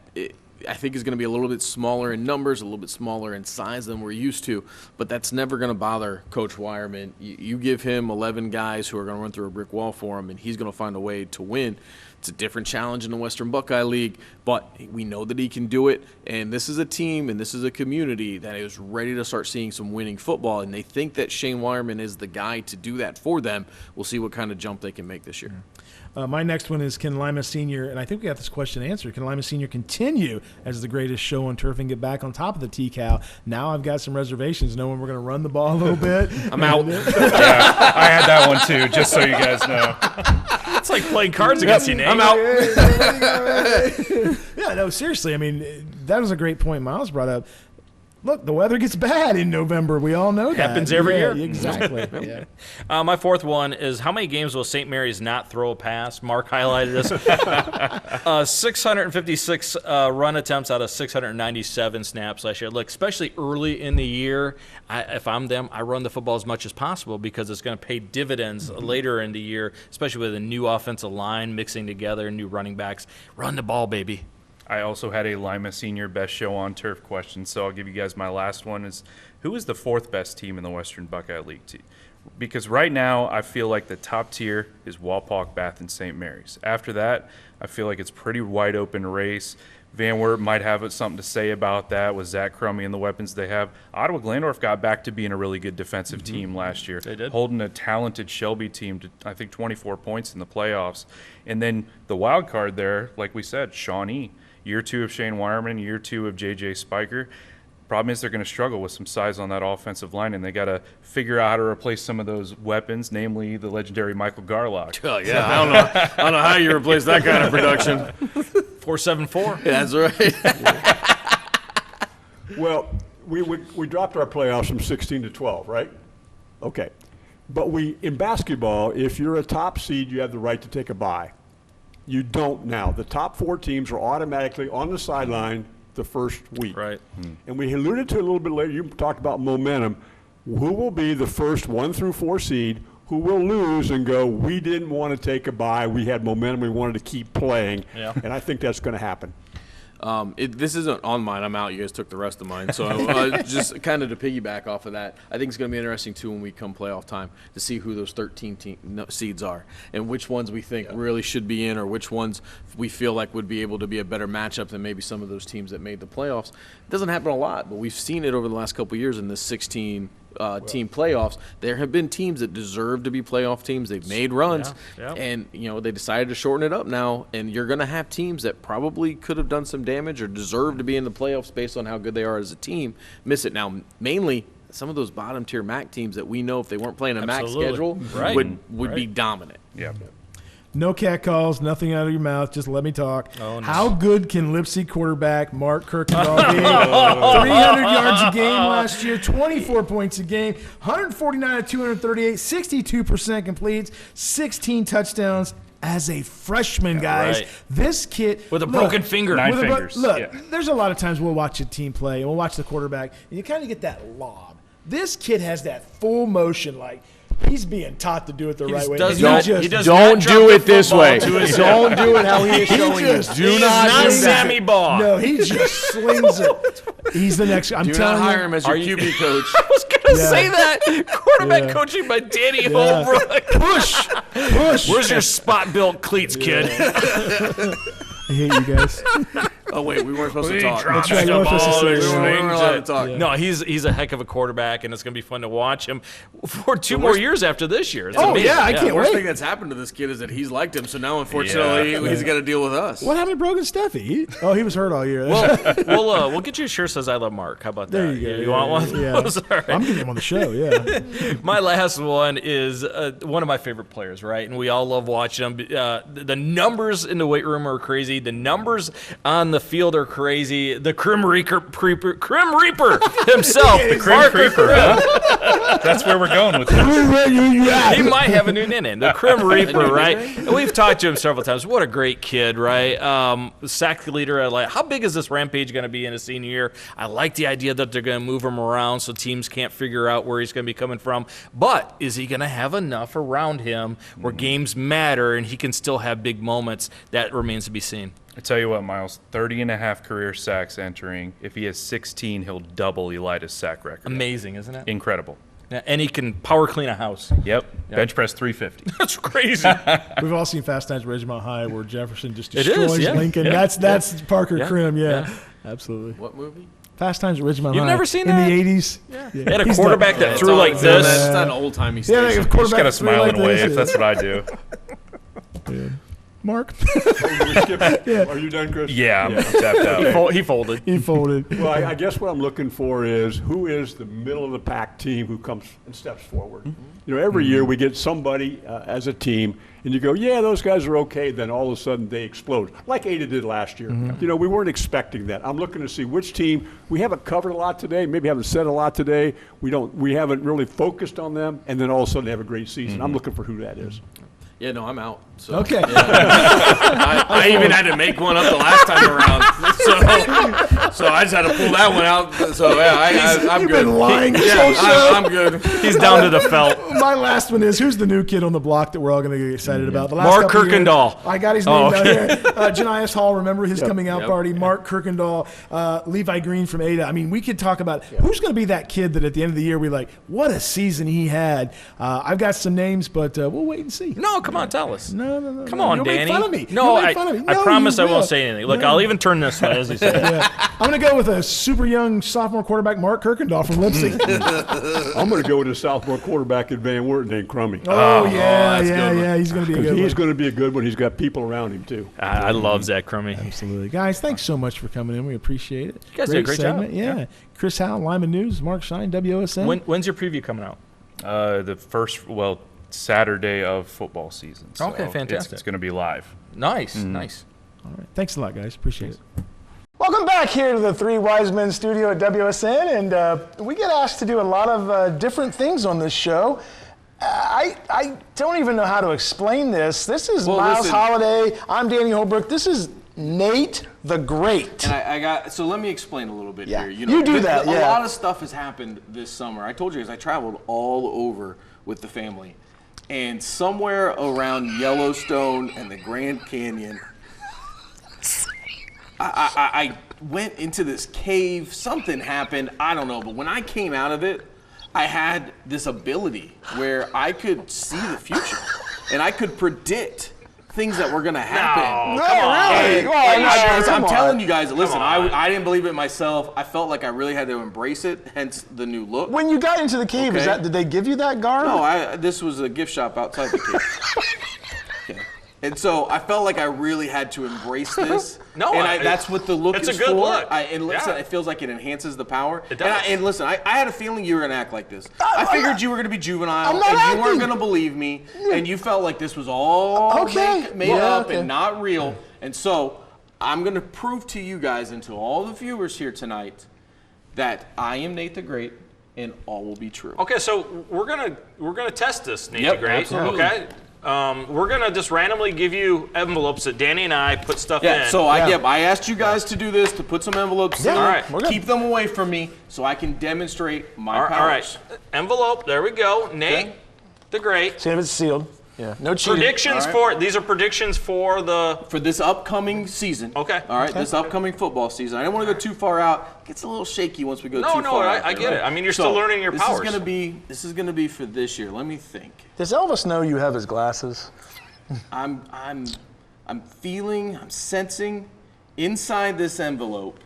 I think is going to be a little bit smaller in numbers, a little bit smaller in size than we're used to, but that's never going to bother Coach Wireman. You give him 11 guys who are going to run through a brick wall for him, and he's going to find a way to win. It's a different challenge in the Western Buckeye League, but we know that he can do it. And this is a team and this is a community that is ready to start seeing some winning football. And they think that Shane Wireman is the guy to do that for them. We'll see what kind of jump they can make this year. My next one is, can Lima Senior, and I think we got this question answered, can Lima Senior continue as the greatest show on turf and get back on top of the TCAL? Now I've got some reservations knowing we're going to run the ball a little bit. I'm out. Yeah, I had that one too, just so you guys know. It's like playing cards against you, Nate. I'm out. Yeah, no, seriously. I mean, that was a great point Miles brought up. Look, the weather gets bad in November. We all know that. Happens every year. Exactly. Yeah. My fourth one is, how many games will St. Mary's not throw a pass? Mark highlighted this. 656 run attempts out of 697 snaps last year. Look, especially early in the year, if I'm them, I run the football as much as possible because it's going to pay dividends later in the year, especially with a new offensive line mixing together, new running backs. Run the ball, baby. I also had a Lima Senior best show on turf question, so I'll give you guys my last one. Is who is the fourth best team in the Western Buckeye League? Because right now I feel like the top tier is Walpock, Bath, and St. Mary's. After that, I feel like it's pretty wide open race. Van Wert might have something to say about that with Zach Crummy and the weapons they have. Ottawa Glandorf got back to being a really good defensive team last year. They did. Holding a talented Shelby team to, I think, 24 points in the playoffs. And then the wild card there, like we said, Shawnee. Year 2 of Shane Wireman, year 2 of J.J. Spiker. Problem is they're going to struggle with some size on that offensive line, and they got to figure out how to replace some of those weapons, namely the legendary Michael Garlock. Oh, yeah. I don't know how you replace that kind of production. 474. Yeah, that's right. Well, we dropped our playoffs from 16 to 12, right? Okay. But in basketball, if you're a top seed, you have the right to take a bye. You don't now. The top 4 teams are automatically on the sideline the first week. Right. And we alluded to it a little bit later. You talked about momentum. Who will be the first 1 through 4 seed who will lose and go, we didn't want to take a bye. We had momentum. We wanted to keep playing. Yeah. And I think that's going to happen. This isn't on mine. I'm out. You guys took the rest of mine. So just kind of to piggyback off of that, I think it's going to be interesting, too, when we come playoff time to see who those 13 seeds are and which ones we think really should be in or which ones we feel like would be able to be a better matchup than maybe some of those teams that made the playoffs. It doesn't happen a lot, but we've seen it over the last couple of years in this 16 team playoffs. There have been teams that deserve to be playoff teams. They've made runs, and they decided to shorten it up now. And you're going to have teams that probably could have done some damage or deserve to be in the playoffs based on how good they are as a team. Miss it now. Mainly, some of those bottom tier MAC teams that we know if they weren't playing a MAC schedule would be dominant. Yeah. No cat calls, nothing out of your mouth. Just let me talk. Oh, no. How good can Lipsy quarterback Mark Kirkendall be? 300 yards a game last year, 24 points a game, 149 of 238, 62% completes, 16 touchdowns as a freshman, guys. Right. This kid With a broken finger. 9 with fingers. Look, there's a lot of times we'll watch a team play and we'll watch the quarterback, and you kind of get that lob. This kid has that full motion, like he's being taught to do it the right way. Does He not- just- he does Don't not do drop it the this football way. to his Don't do it how he is He showing you. just- Do He's not not do that. Sammy Baugh. No, he just slings it. He's the next. I'm Do telling not hire you. him as your QB coach. I was going to Yeah. say that. Quarterback Yeah. coaching by Danny Yeah. Holbrook. Push. Where's your spot-built cleats, kid? I hate you guys. Oh, wait, we weren't supposed to talk. drops right, the you're supposed to ball, say he that. We weren't swings allowed it. to talk. No, he's a heck of a quarterback, and it's going to be fun to watch him for 2 more years after this year. It's Oh, amazing. yeah, I can't The worst wait. thing that's happened to this kid is that he's liked him, so now unfortunately he's got to deal with us. What happened to Brogan Steffi? He was hurt all year. We'll get you a shirt that says "I love Mark." How about that? There you go. You want one? Yeah. All right. I'm getting him on the show. Yeah. My last one is one of my favorite players, right? And we all love watching him. The numbers in the weight room are crazy. The numbers on the field are crazy. The Crim Reaper himself, the Crim Creeper, huh? That's where we're going with this. He might have a new name. The Crim Reaper, right? And we've talked to him several times. What a great kid, right? Sack leader. How big is this Rampage going to be in his senior year? I like the idea that they're going to move him around so teams can't figure out where he's going to be coming from. But is he going to have enough around him where games matter and he can still have big moments? That remains to be seen. I tell you what, Miles, 30.5 career sacks entering. If he has 16, he'll double Elida's sack record. Amazing, isn't it? Incredible. Yeah, and he can power clean a house. Yep. Bench press 350. That's crazy. We've all seen Fast Times at Ridgemont High where Jefferson just It is, destroys yeah. Lincoln. Yeah. That's Parker Yeah. Krim. Yeah, Yeah. absolutely. What movie? Fast Times at Ridgemont High. You've never seen in that? the 80s? Yeah. Yeah. They had a He's quarterback done- that threw like this. That's an old timey Yeah, station. like a Just quarterback got to threw smile like and wave. this. That's what I do. Mark? Are you done, Chris? Yeah, I'm tapped out. He folded. He folded. Well, I guess what I'm looking for is who is the middle of the pack team who comes and steps forward. You know, every year we get somebody as a team, and you go, yeah, those guys are okay. Then all of a sudden they explode, like Ada did last year. You know, we weren't expecting that. I'm looking to see which team we haven't covered a lot today, maybe haven't said a lot today. We haven't really focused on them, and then all of a sudden they have a great season. I'm looking for who that is. Yeah, no, I'm out. So. Okay. I even had to make one up the last time around, so I just had to pull that one out. So yeah, I'm You've good. been lying this Yeah, whole show. I'm good. He's down to the felt. My last one is, who's the new kid on the block that we're all going to get excited about? The last Mark couple years- Kirkendall. I got his name Oh, down okay. here. Janias Hall, remember his coming out Yep. party? Mark Kirkendall, Levi Green from Ada. I mean, we could talk about who's going to be that kid that at the end of the year we're like, what a season he had. I've got some names, but we'll wait and see. No, come on, tell us. No. Come on, You'll Danny. make fun of me. No, You'll make fun of me. I No, promise you I won't will. say anything. Look, No. I'll even turn this way, as he said. Yeah. I'm going to go with a super young sophomore quarterback, Mark Kirkendall from Lipsy. I'm going to go with a sophomore quarterback at Van Wert named Crummy. Yeah. that's a good one. He's going to be a Because good he's one. going to be a good one. He's got people around him, too. I love Zach Crummy. Absolutely. Guys, thanks so much for coming in. We appreciate it. You guys did a great job. segment. Yeah. Chris Howe, Lyman News, Mark Shine, WOSN. When's your preview coming out? The first, Saturday of football season. So Okay, fantastic. It's going to be live. Nice, nice. All right. Thanks a lot, guys. Appreciate it. Welcome back here to the Three Wise Men studio at WSN, and we get asked to do a lot of different things on this show. I don't even know how to explain this. This is Miles listen. Holliday. I'm Danny Holbrook. This is Nate the Great. And I got so let me explain a little bit Yeah. here. You do that, A yeah. lot of stuff has happened this summer. I told you guys I traveled all over with the family, and somewhere around Yellowstone and the Grand Canyon, I went into this cave. Something happened. I don't know, but when I came out of it, I had this ability where I could see the future, and I could predict things that were going to happen. No, really? And- Well, and no, I'm come telling on. you guys, listen, I didn't believe it myself. I felt like I really had to embrace it, hence the new look. When you got into the cave, Okay. did they give you that garb? No, this was a gift shop outside the cave. Okay. And so I felt like I really had to embrace this. No, and that's what the look it's is a good for. look. And listen, Yeah. it feels like it enhances the power. It does. And listen, I had a feeling you were gonna act like this. I figured you were gonna be juvenile, I'm not and you weren't acting. gonna believe me, and you felt like this was all Okay. made Yeah, up okay. and not real. And so I'm gonna prove to you guys and to all the viewers here tonight that I am Nate the Great, and all will be true. Okay, so we're gonna test this, Nate Yep, the Great. absolutely. Okay. We're gonna just randomly give you envelopes that Danny and I put stuff Yeah, in. so I asked you guys to do this, to put some envelopes in. All right, we're good. Keep them away from me so I can demonstrate my all right, powers. envelope. There we go. Nate Okay. the Great. See if it's sealed. Yeah. No cheating. Predictions All right. these are predictions for the. For this upcoming season. Okay. All right, this upcoming football season. I don't want to go too far out. It gets a little shaky once we go No, too far out. I there, get right? it. I mean, you're still learning your powers. This is gonna be for this year. Let me think. Does Elvis know you have his glasses? I'm feeling, I'm sensing inside this envelope.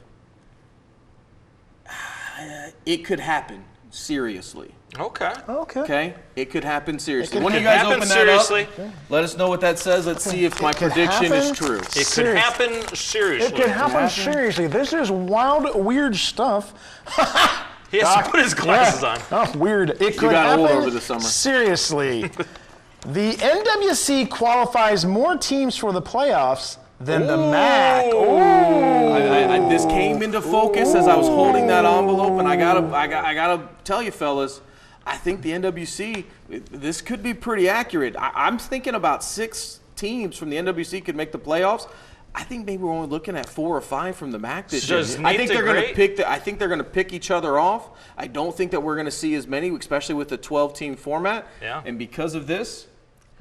It could happen seriously. Okay. Okay. Okay, it could happen seriously. It When could you guys happen open seriously. that up, let us know what that says. Let's see if my could prediction is happen. true. It could Serious. happen seriously. It could happen seriously. This is wild, weird stuff. He has to put his glasses on. Oh, weird. It could got happen old over the summer. seriously. The NWC qualifies more teams for the playoffs than the MAC. This came into focus as I was holding that envelope, and I gotta tell you, fellas, I think the NWC, this could be pretty accurate. I'm thinking about 6 teams from the NWC could make the playoffs. I think maybe we're only looking at 4 or 5 from the MAC this So year. does I Nate think the they're going to Great- pick. I think they're going to pick each other off. I don't think that we're going to see as many, especially with the 12-team format. Yeah. And because of this,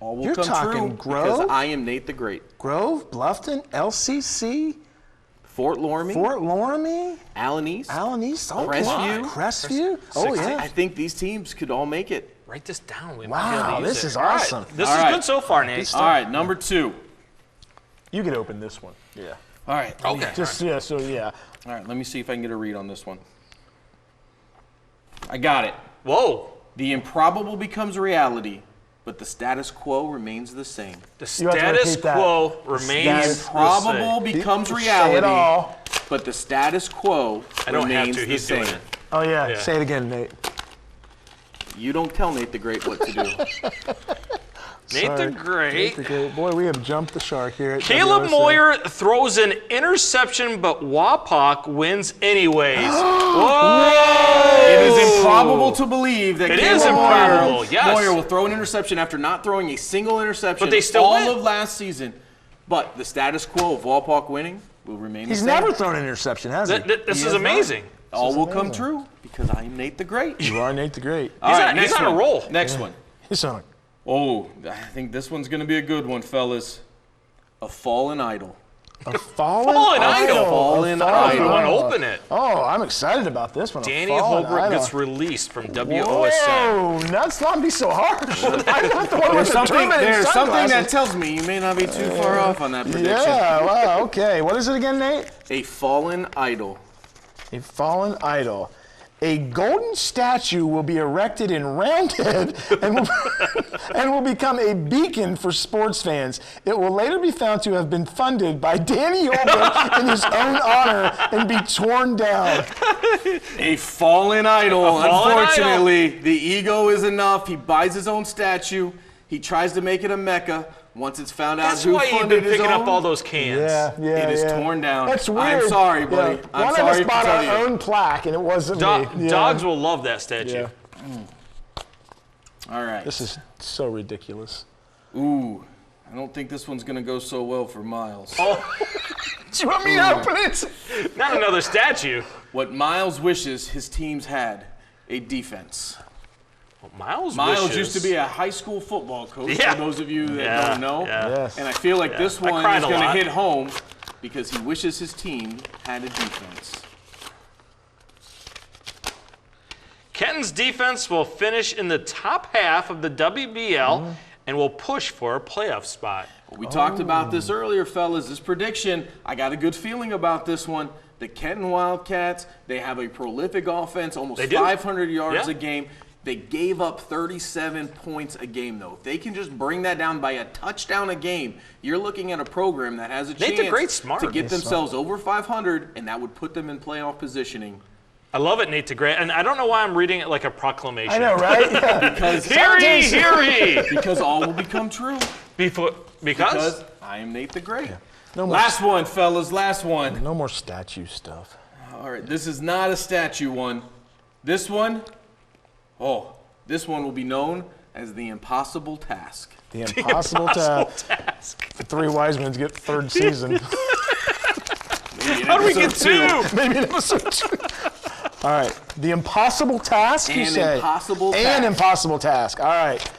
all will You're come talking true Grove? because I am Nate the Great. Grove, Bluffton, LCC. Fort Loramie. Fort Loramie. Allen East. Okay. Crestview. Crestview. Oh, yeah. I think these teams could all make it. Write this down. We might Wow, be able to use this it. is All right, awesome. This All is right. good so far, Nate. All right, number 2. You can open this one. Yeah. All right. Okay. Just, yeah, so yeah. All right, let me see if I can get a read on this one. I got it. Whoa. The improbable becomes reality, but the status quo remains the same. The You have to status repeat that. quo remains the Improbable same. becomes Say it reality, all. but the status quo I don't have remains to. the He's same. doing it. Oh, yeah. Yeah. Say it again, Nate. You don't tell Nate the Great what to do. Nate the Sorry. Great. Nate the Great. Boy, we have jumped the shark here. At Caleb WSA. Moyer throws an interception, but Wapak wins anyways. Whoa! It is improbable to believe that It Caleb is improbable, yes. Moyer will throw an interception after not throwing a single interception But they still all win. of last season. But the status quo of Walpock winning will remain He's the same. never thrown an interception, has he? This He is has not. amazing. All is will come amazing. true because I am Nate the Great. You are Nate the Great. All right, he's next on a one. roll. Next one. He's on a Oh, I think this one's going to be a good one, fellas. A fallen idol. Fallen idol. Fallen You idol. want to open it? Oh, I'm excited about this one. A Danny fallen Holbrook idol. gets released from WOSN. Whoa, let's not be so harsh. I got the one with the tournament and There's something that sunglasses. tells me you may not be too far off on that prediction. Yeah, wow, okay. What is it again, Nate? A fallen idol. A fallen idol. A golden statue will be erected in Roundhead and will become a beacon for sports fans. It will later be found to have been funded by Danny Holbrook in his own honor and be torn down. A fallen idol. A fallen Unfortunately, the ego is enough. He buys his own statue. He tries to make it a mecca. Once it's found out That's who why you've funded been his picking own, up all those cans. Yeah. it is torn down. That's weird. I'm sorry, buddy. Yeah. I'm One sorry of to us bought tell our you. own plaque, and it wasn't me. Yeah. Dogs will love that statue. Yeah. All right. This is so ridiculous. Ooh, I don't think this one's going to go so well for Miles. Do you want me to open it? Not another statue. What Miles wishes his teams had, a defense. Miles Miles used to be a high school football coach, Yeah. for those of you that Yeah, don't know. yeah. Yes. And I feel like this I one cried is a going to lot. hit home because he wishes his team had a defense. Kenton's defense will finish in the top half of the WBL and will push for a playoff spot. We talked about this earlier, fellas. This prediction, I got a good feeling about this one. The Kenton Wildcats, they have a prolific offense, almost They do. 500 yards Yeah. a game. They gave up 37 points a game, though. If they can just bring that down by a touchdown a game, you're looking at a program that has a Nate the Great's chance smart. to get He's themselves over 500, and that would put them in playoff positioning. I love it, Nate the Great. And I don't know why I'm reading it like a proclamation. I know, right? Yeah. Because, Hear ye, hear ye. because all will become true. Because? Because I am Nate the Great. No more, Last one, fellas, last one. no more statue stuff. All right, this is not a statue one. This one will be known as the impossible task. The impossible task. The Three Wise Men get third season. How do we get two? Maybe an episode 2. All right. The impossible task, you An say? impossible An task. impossible task. All right.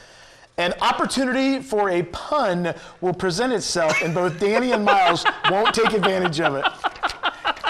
An opportunity for a pun will present itself, and both Danny and Miles won't take advantage of it.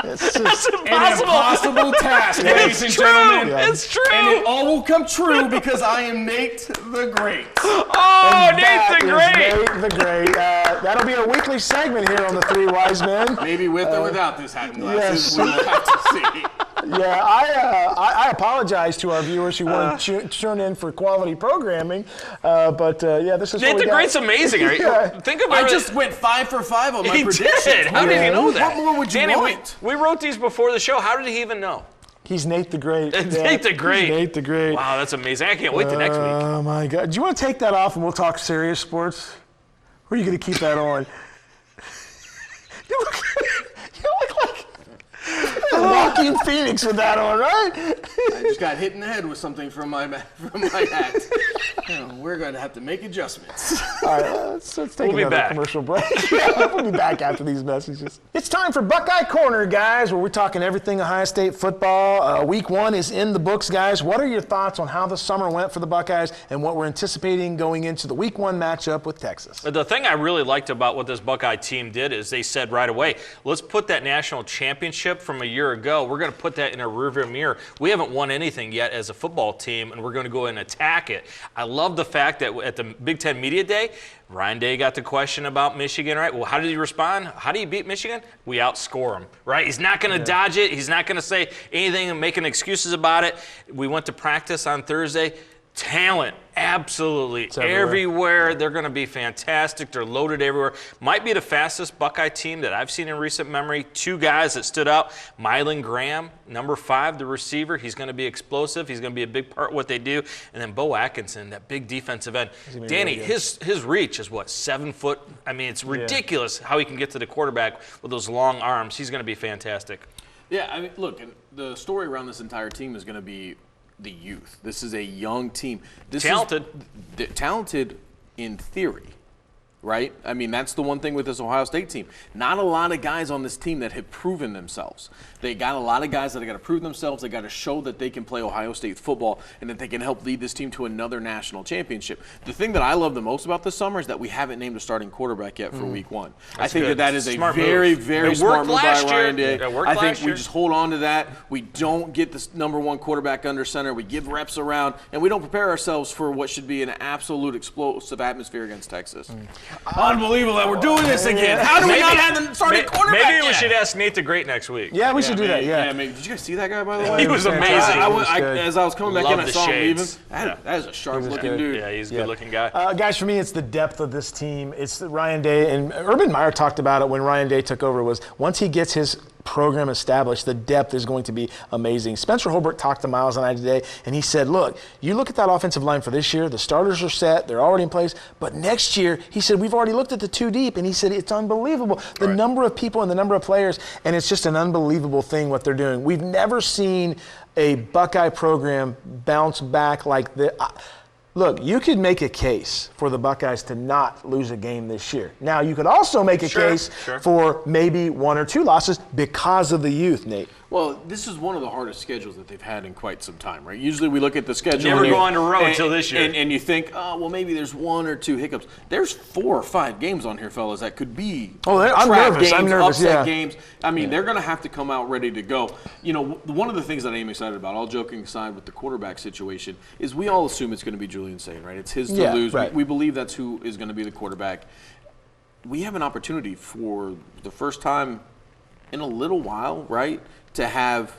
It's just, An impossible task, ladies and It's true. gentlemen. Yeah. It's true. And it all will come true because I am Nate the Great. Oh, Nate that the is Great. Nate the Great. That'll be a weekly segment here on the Three Wise Men. Maybe with or without this hat and glasses, yes. we will have to see. Yeah, I apologize to our viewers who want to tune in for quality programming, but yeah, this is Nate what we the got. Great's amazing. Right? Yeah. Think of I everything- just went 5 for 5 on my He predictions. did. How did he know that? What more would you Danny, want? we wrote these before the show. How did he even know? He's Nate the Great. It's Nate the Great. He's Nate the Great. Wow, that's amazing. I can't wait till next week. Oh my God! Do you want to take that off and we'll talk serious sports? Or are you going to keep that on? You look like. Joaquin Phoenix with that on, right? I just got hit in the head with something from my hat. We're going to have to make adjustments. All right, let's take We'll be another back. commercial break. We'll be back after these messages. It's time for Buckeye Corner, guys, where we're talking everything Ohio State football. Week 1 is in the books, guys. What are your thoughts on how the summer went for the Buckeyes and what we're anticipating going into the Week 1 matchup with Texas? The thing I really liked about what this Buckeye team did is they said right away, let's put that national championship from a year ago, we're going to put that in a rearview mirror. We haven't won anything yet as a football team, and we're going to go and attack it. I love the fact that at the Big Ten Media Day, Ryan Day got the question about Michigan, right? Well, how did he respond? How do you beat Michigan? We outscore him, right? He's not going to dodge it. He's not going to say anything and making excuses about it. We went to practice on Thursday. Talent, absolutely everywhere. They're going to be fantastic. They're loaded everywhere. Might be the fastest Buckeye team that I've seen in recent memory. 2 guys that stood out. Mylan Graham, number 5, the receiver. He's going to be explosive. He's going to be a big part of what they do. And then Bo Atkinson, that big defensive end. Danny, his reach is what, 7 foot? I mean, it's ridiculous how he can get to the quarterback with those long arms. He's going to be fantastic. Yeah, I mean, look, the story around this entire team is going to be the youth. This is a young team. Talented In theory, right? I mean, that's the one thing with this Ohio State team. Not a lot of guys on this team that have proven themselves. They got a lot of guys that have got to prove themselves. They got to show that they can play Ohio State football and that they can help lead this team to another national championship. The thing that I love the most about this summer is that we haven't named a starting quarterback yet for Week 1. I think that is a very, very smart move by Ryan Day. I think we just hold on to that. We don't get the number 1 quarterback under center. We give reps around, and we don't prepare ourselves for what should be an absolute explosive atmosphere against Texas. Unbelievable that we're doing this again. How do we not have the starting quarterback Maybe yet? we should ask Nate the Great next week. Yeah, we should do that, yeah. Did you guys see that guy, by the way? He was amazing. As I was coming back Love in, I the saw him shades. leaving. That is a sharp-looking dude. Yeah, he's a good-looking guy. Guys, for me, it's the depth of this team. It's Ryan Day, and Urban Meyer talked about it when Ryan Day took over, was once he gets his program established, the depth is going to be amazing. Spencer Holbrook talked to Miles and I today, and he said, look, you look at that offensive line for this year, the starters are set, they're already in place, but next year, he said, we've already looked at the 2 deep, and he said, it's unbelievable. The number of people and the number of players, and it's just an unbelievable thing what they're doing. We've never seen a Buckeye program bounce back like this. Look, you could make a case for the Buckeyes to not lose a game this year. Now, you could also make a case for maybe 1 or 2 losses because of the youth, Nate. Well, this is one of the hardest schedules that they've had in quite some time, right? Usually we look at the schedule. Never go on the road until this year. And you think, oh, well, maybe there's 1 or 2 hiccups. There's 4 or 5 games on here, fellas, that could be I'm nervous. upset games. I mean, they're going to have to come out ready to go. You know, one of the things that I am excited about, all joking aside with the quarterback situation, is we all assume it's going to be Julian Sain, right? It's his to lose. Right. We believe that's who is going to be the quarterback. We have an opportunity for the first time in a little while, right, to have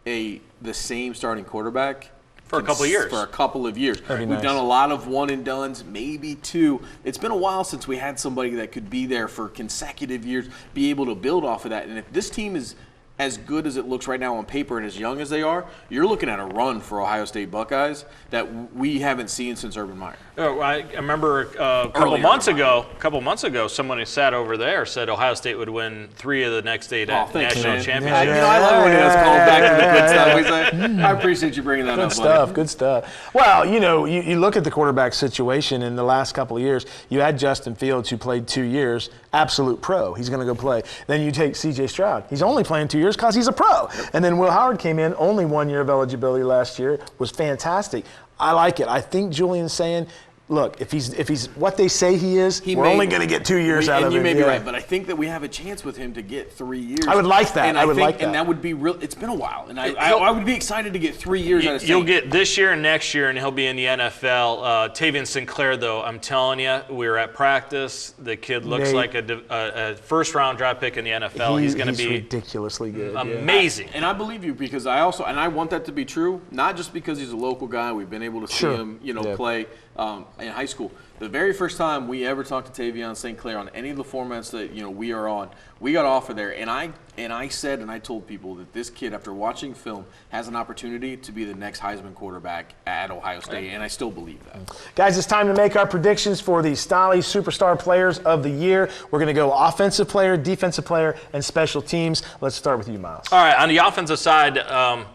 the same starting quarterback for a couple of years. For a couple of years. We've done a lot of one and dones, maybe 2. It's been a while since we had somebody that could be there for consecutive years, be able to build off of that. And if this team is as good as it looks right now on paper and as young as they are, you're looking at a run for Ohio State Buckeyes that we haven't seen since Urban Meyer. I remember a couple months ago, someone who sat over there said Ohio State would win 3 of the next 8 national championships. I love when he has called back to the good stuff. We say, I appreciate you bringing that up, Good stuff. Well, you look at the quarterback situation in the last couple of years. You had Justin Fields, who played 2 years, absolute pro. He's going to go play. Then you take C.J. Stroud. He's only playing 2 years because he's a pro. And then Will Howard came in, only 1 year of eligibility last year, was fantastic. I like it. I think Julian's saying, look, if he's what they say he is, we're only going to get 2 years out of him. And you may be right, but I think that we have a chance with him to get 3 years. I would like that. And and that would be real. It's been a while, and I would be excited to get 3 years out of him. You'll get this year and next year, and he'll be in the NFL. Tavian Sinclair, though, I'm telling you, we were at practice. The kid looks like a first-round draft pick in the NFL. He's going to be ridiculously good, amazing. And I believe you because I want that to be true. Not just because he's a local guy. We've been able to see him, play. in high school. The very first time we ever talked to Tavion St. Clair on any of the formats that we are on, we got offered there, and I said and I told people that this kid, after watching film, has an opportunity to be the next Heisman quarterback at Ohio State, and I still believe that. Guys, it's time to make our predictions for the Stolly Superstar Players of the Year. We're going to go offensive player, defensive player, and special teams. Let's start with you, Miles. All right, on the offensive side,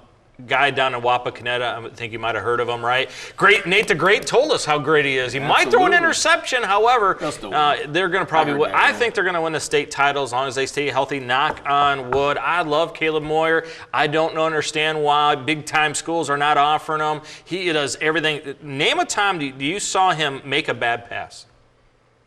guy down in Wapakoneta, I think you might have heard of him, right? Great, Nate the Great told us how great he is. He might throw an interception, however, they're going to probably win. I think they're going to win the state title as long as they stay healthy. Knock on wood. I love Caleb Moyer. I don't understand why big-time schools are not offering him. He does everything. Name a time you saw him make a bad pass.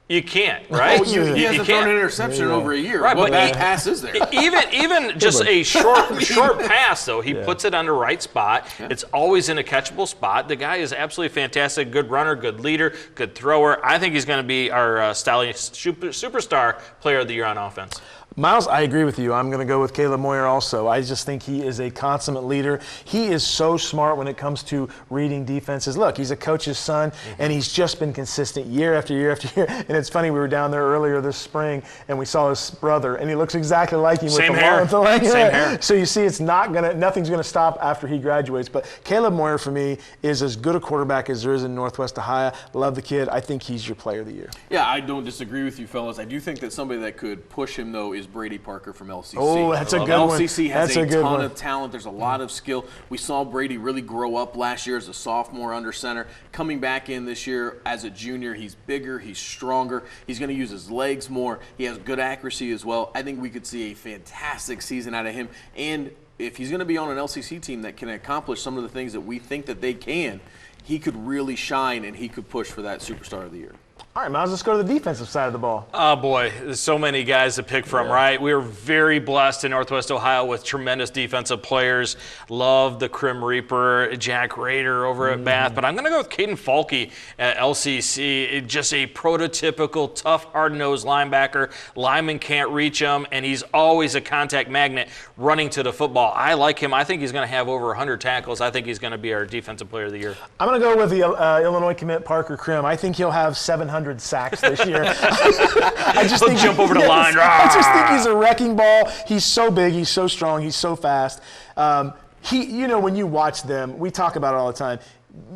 You can't, right? He hasn't thrown an interception in over a year. Right, what bad pass is there? Even just a short pass, though, he puts it on the right spot. Yeah. It's always in a catchable spot. The guy is absolutely fantastic. Good runner, good leader, good thrower. I think he's going to be our Stallion Superstar Player of the Year on offense. Miles, I agree with you. I'm going to go with Caleb Moyer also. I just think he is a consummate leader. He is so smart when it comes to reading defenses. Look, he's a coach's son, and he's just been consistent year after year after year. And it's funny, we were down there earlier this spring, and we saw his brother, and he looks exactly like him. Same with hair. the long Same hair. So you see, it's nothing's going to stop after he graduates. But Caleb Moyer, for me, is as good a quarterback as there is in Northwest Ohio. Love the kid. I think he's your player of the year. Yeah, I don't disagree with you, fellas. I do think that somebody that could push him, though, is Brady Parker from LCC. Oh, that's a good one. LCC has That's a a good ton one. of talent. There's a lot of skill. We saw Brady really grow up last year as a sophomore under center. Coming back in this year as a junior, he's bigger, he's stronger. He's going to use his legs more. He has good accuracy as well. I think we could see a fantastic season out of him. And if he's going to be on an LCC team that can accomplish some of the things that we think that they can, he could really shine and he could push for that Superstar of the Year. All right, Miles, let's go to the defensive side of the ball. Oh, boy, there's so many guys to pick from, right? We are very blessed in Northwest Ohio with tremendous defensive players. Love the Crim Reaper, Jack Rader over at Bath. But I'm going to go with Caden Falke at LCC. Just a prototypical, tough, hard-nosed linebacker. Linemen can't reach him, and he's always a contact magnet running to the football. I like him. I think he's going to have over 100 tackles. I think he's going to be our Defensive Player of the Year. I'm going to go with the Illinois commit Parker Crim. I think he'll have 700 sacks this year. I just think jump over the line. I just think he's a wrecking ball. He's so big. He's so strong. He's so fast. When you watch them, we talk about it all the time.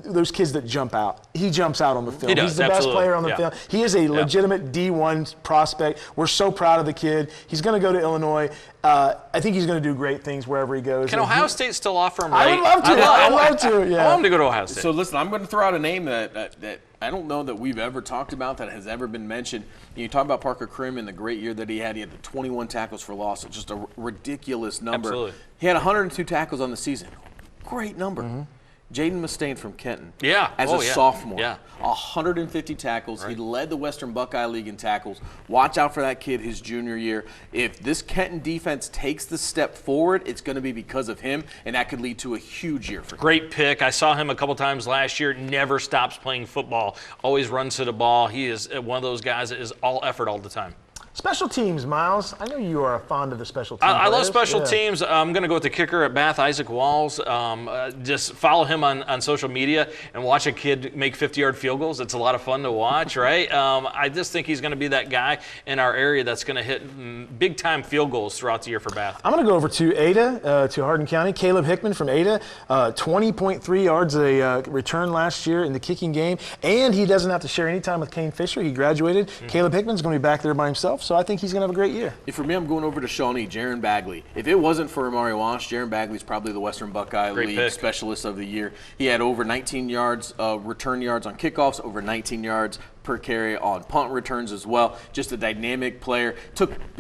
Those kids that jump out. He jumps out on the field. He does, He's the best player on the field. He is a legitimate D1 prospect. We're so proud of the kid. He's going to go to Illinois. I think he's going to do great things wherever he goes. Can Ohio State still offer him? Right? I would love to. I'd love to. Yeah. I want him to go to Ohio State. So listen, I'm going to throw out a name that I don't know that we've ever talked about, that has ever been mentioned. You talk about Parker Crim and the great year that he had. He had the 21 tackles for loss. It's just a ridiculous number. Absolutely. He had 102 tackles on the season. Great number. Jaden Mustaine from Kenton. Yeah. As a sophomore. Yeah. 150 tackles. Right. He led the Western Buckeye League in tackles. Watch out for that kid his junior year. If this Kenton defense takes the step forward, it's going to be because of him, and that could lead to a huge year for him. Great pick. I saw him a couple times last year. Never stops playing football. Always runs to the ball. He is one of those guys that is all effort all the time. Special teams, Miles. I know you are fond of the special teams. I love special teams. I'm going to go with the kicker at Bath, Isaac Walls. Just follow him on social media and watch a kid make 50-yard field goals. It's a lot of fun to watch, right? I just think he's going to be that guy in our area that's going to hit big-time field goals throughout the year for Bath. I'm going to go over to Ada, to Hardin County. Caleb Hickman from Ada, 20.3 yards a return last year in the kicking game, and he doesn't have to share any time with Kane Fisher. He graduated. Caleb Hickman's going to be back there by himself. So I think he's going to have a great year. For me, I'm going over to Shawnee, Jaron Bagley. If it wasn't for Amari Walsh, Jaron Bagley's probably the Western Buckeye League Specialist of the Year. He had over 19 yards, return yards on kickoffs, over 19 yards per carry on punt returns as well. Just a dynamic player.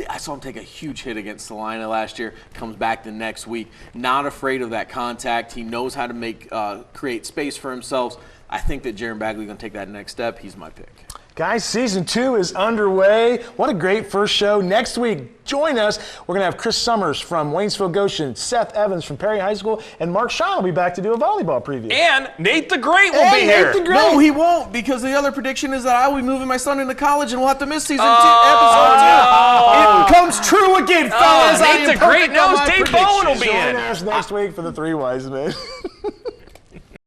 I saw him take a huge hit against Salina last year. Comes back the next week. Not afraid of that contact. He knows how to create space for himself. I think that Jaron Bagley's going to take that next step. He's my pick. Guys, season 2 is underway. What a great first show. Next week, join us. We're going to have Chris Summers from Waynesville Goshen, Seth Evans from Perry High School, and Mark Shaw will be back to do a volleyball preview. And Nate the Great will be here. Nate the Great. No, he won't, because the other prediction is that I will be moving my son into college and we'll have to miss season 2 episode 2. It comes true again, fellas. Nate the Great knows Dave Bowen will be Join in. us next week for the 3 Wise Men.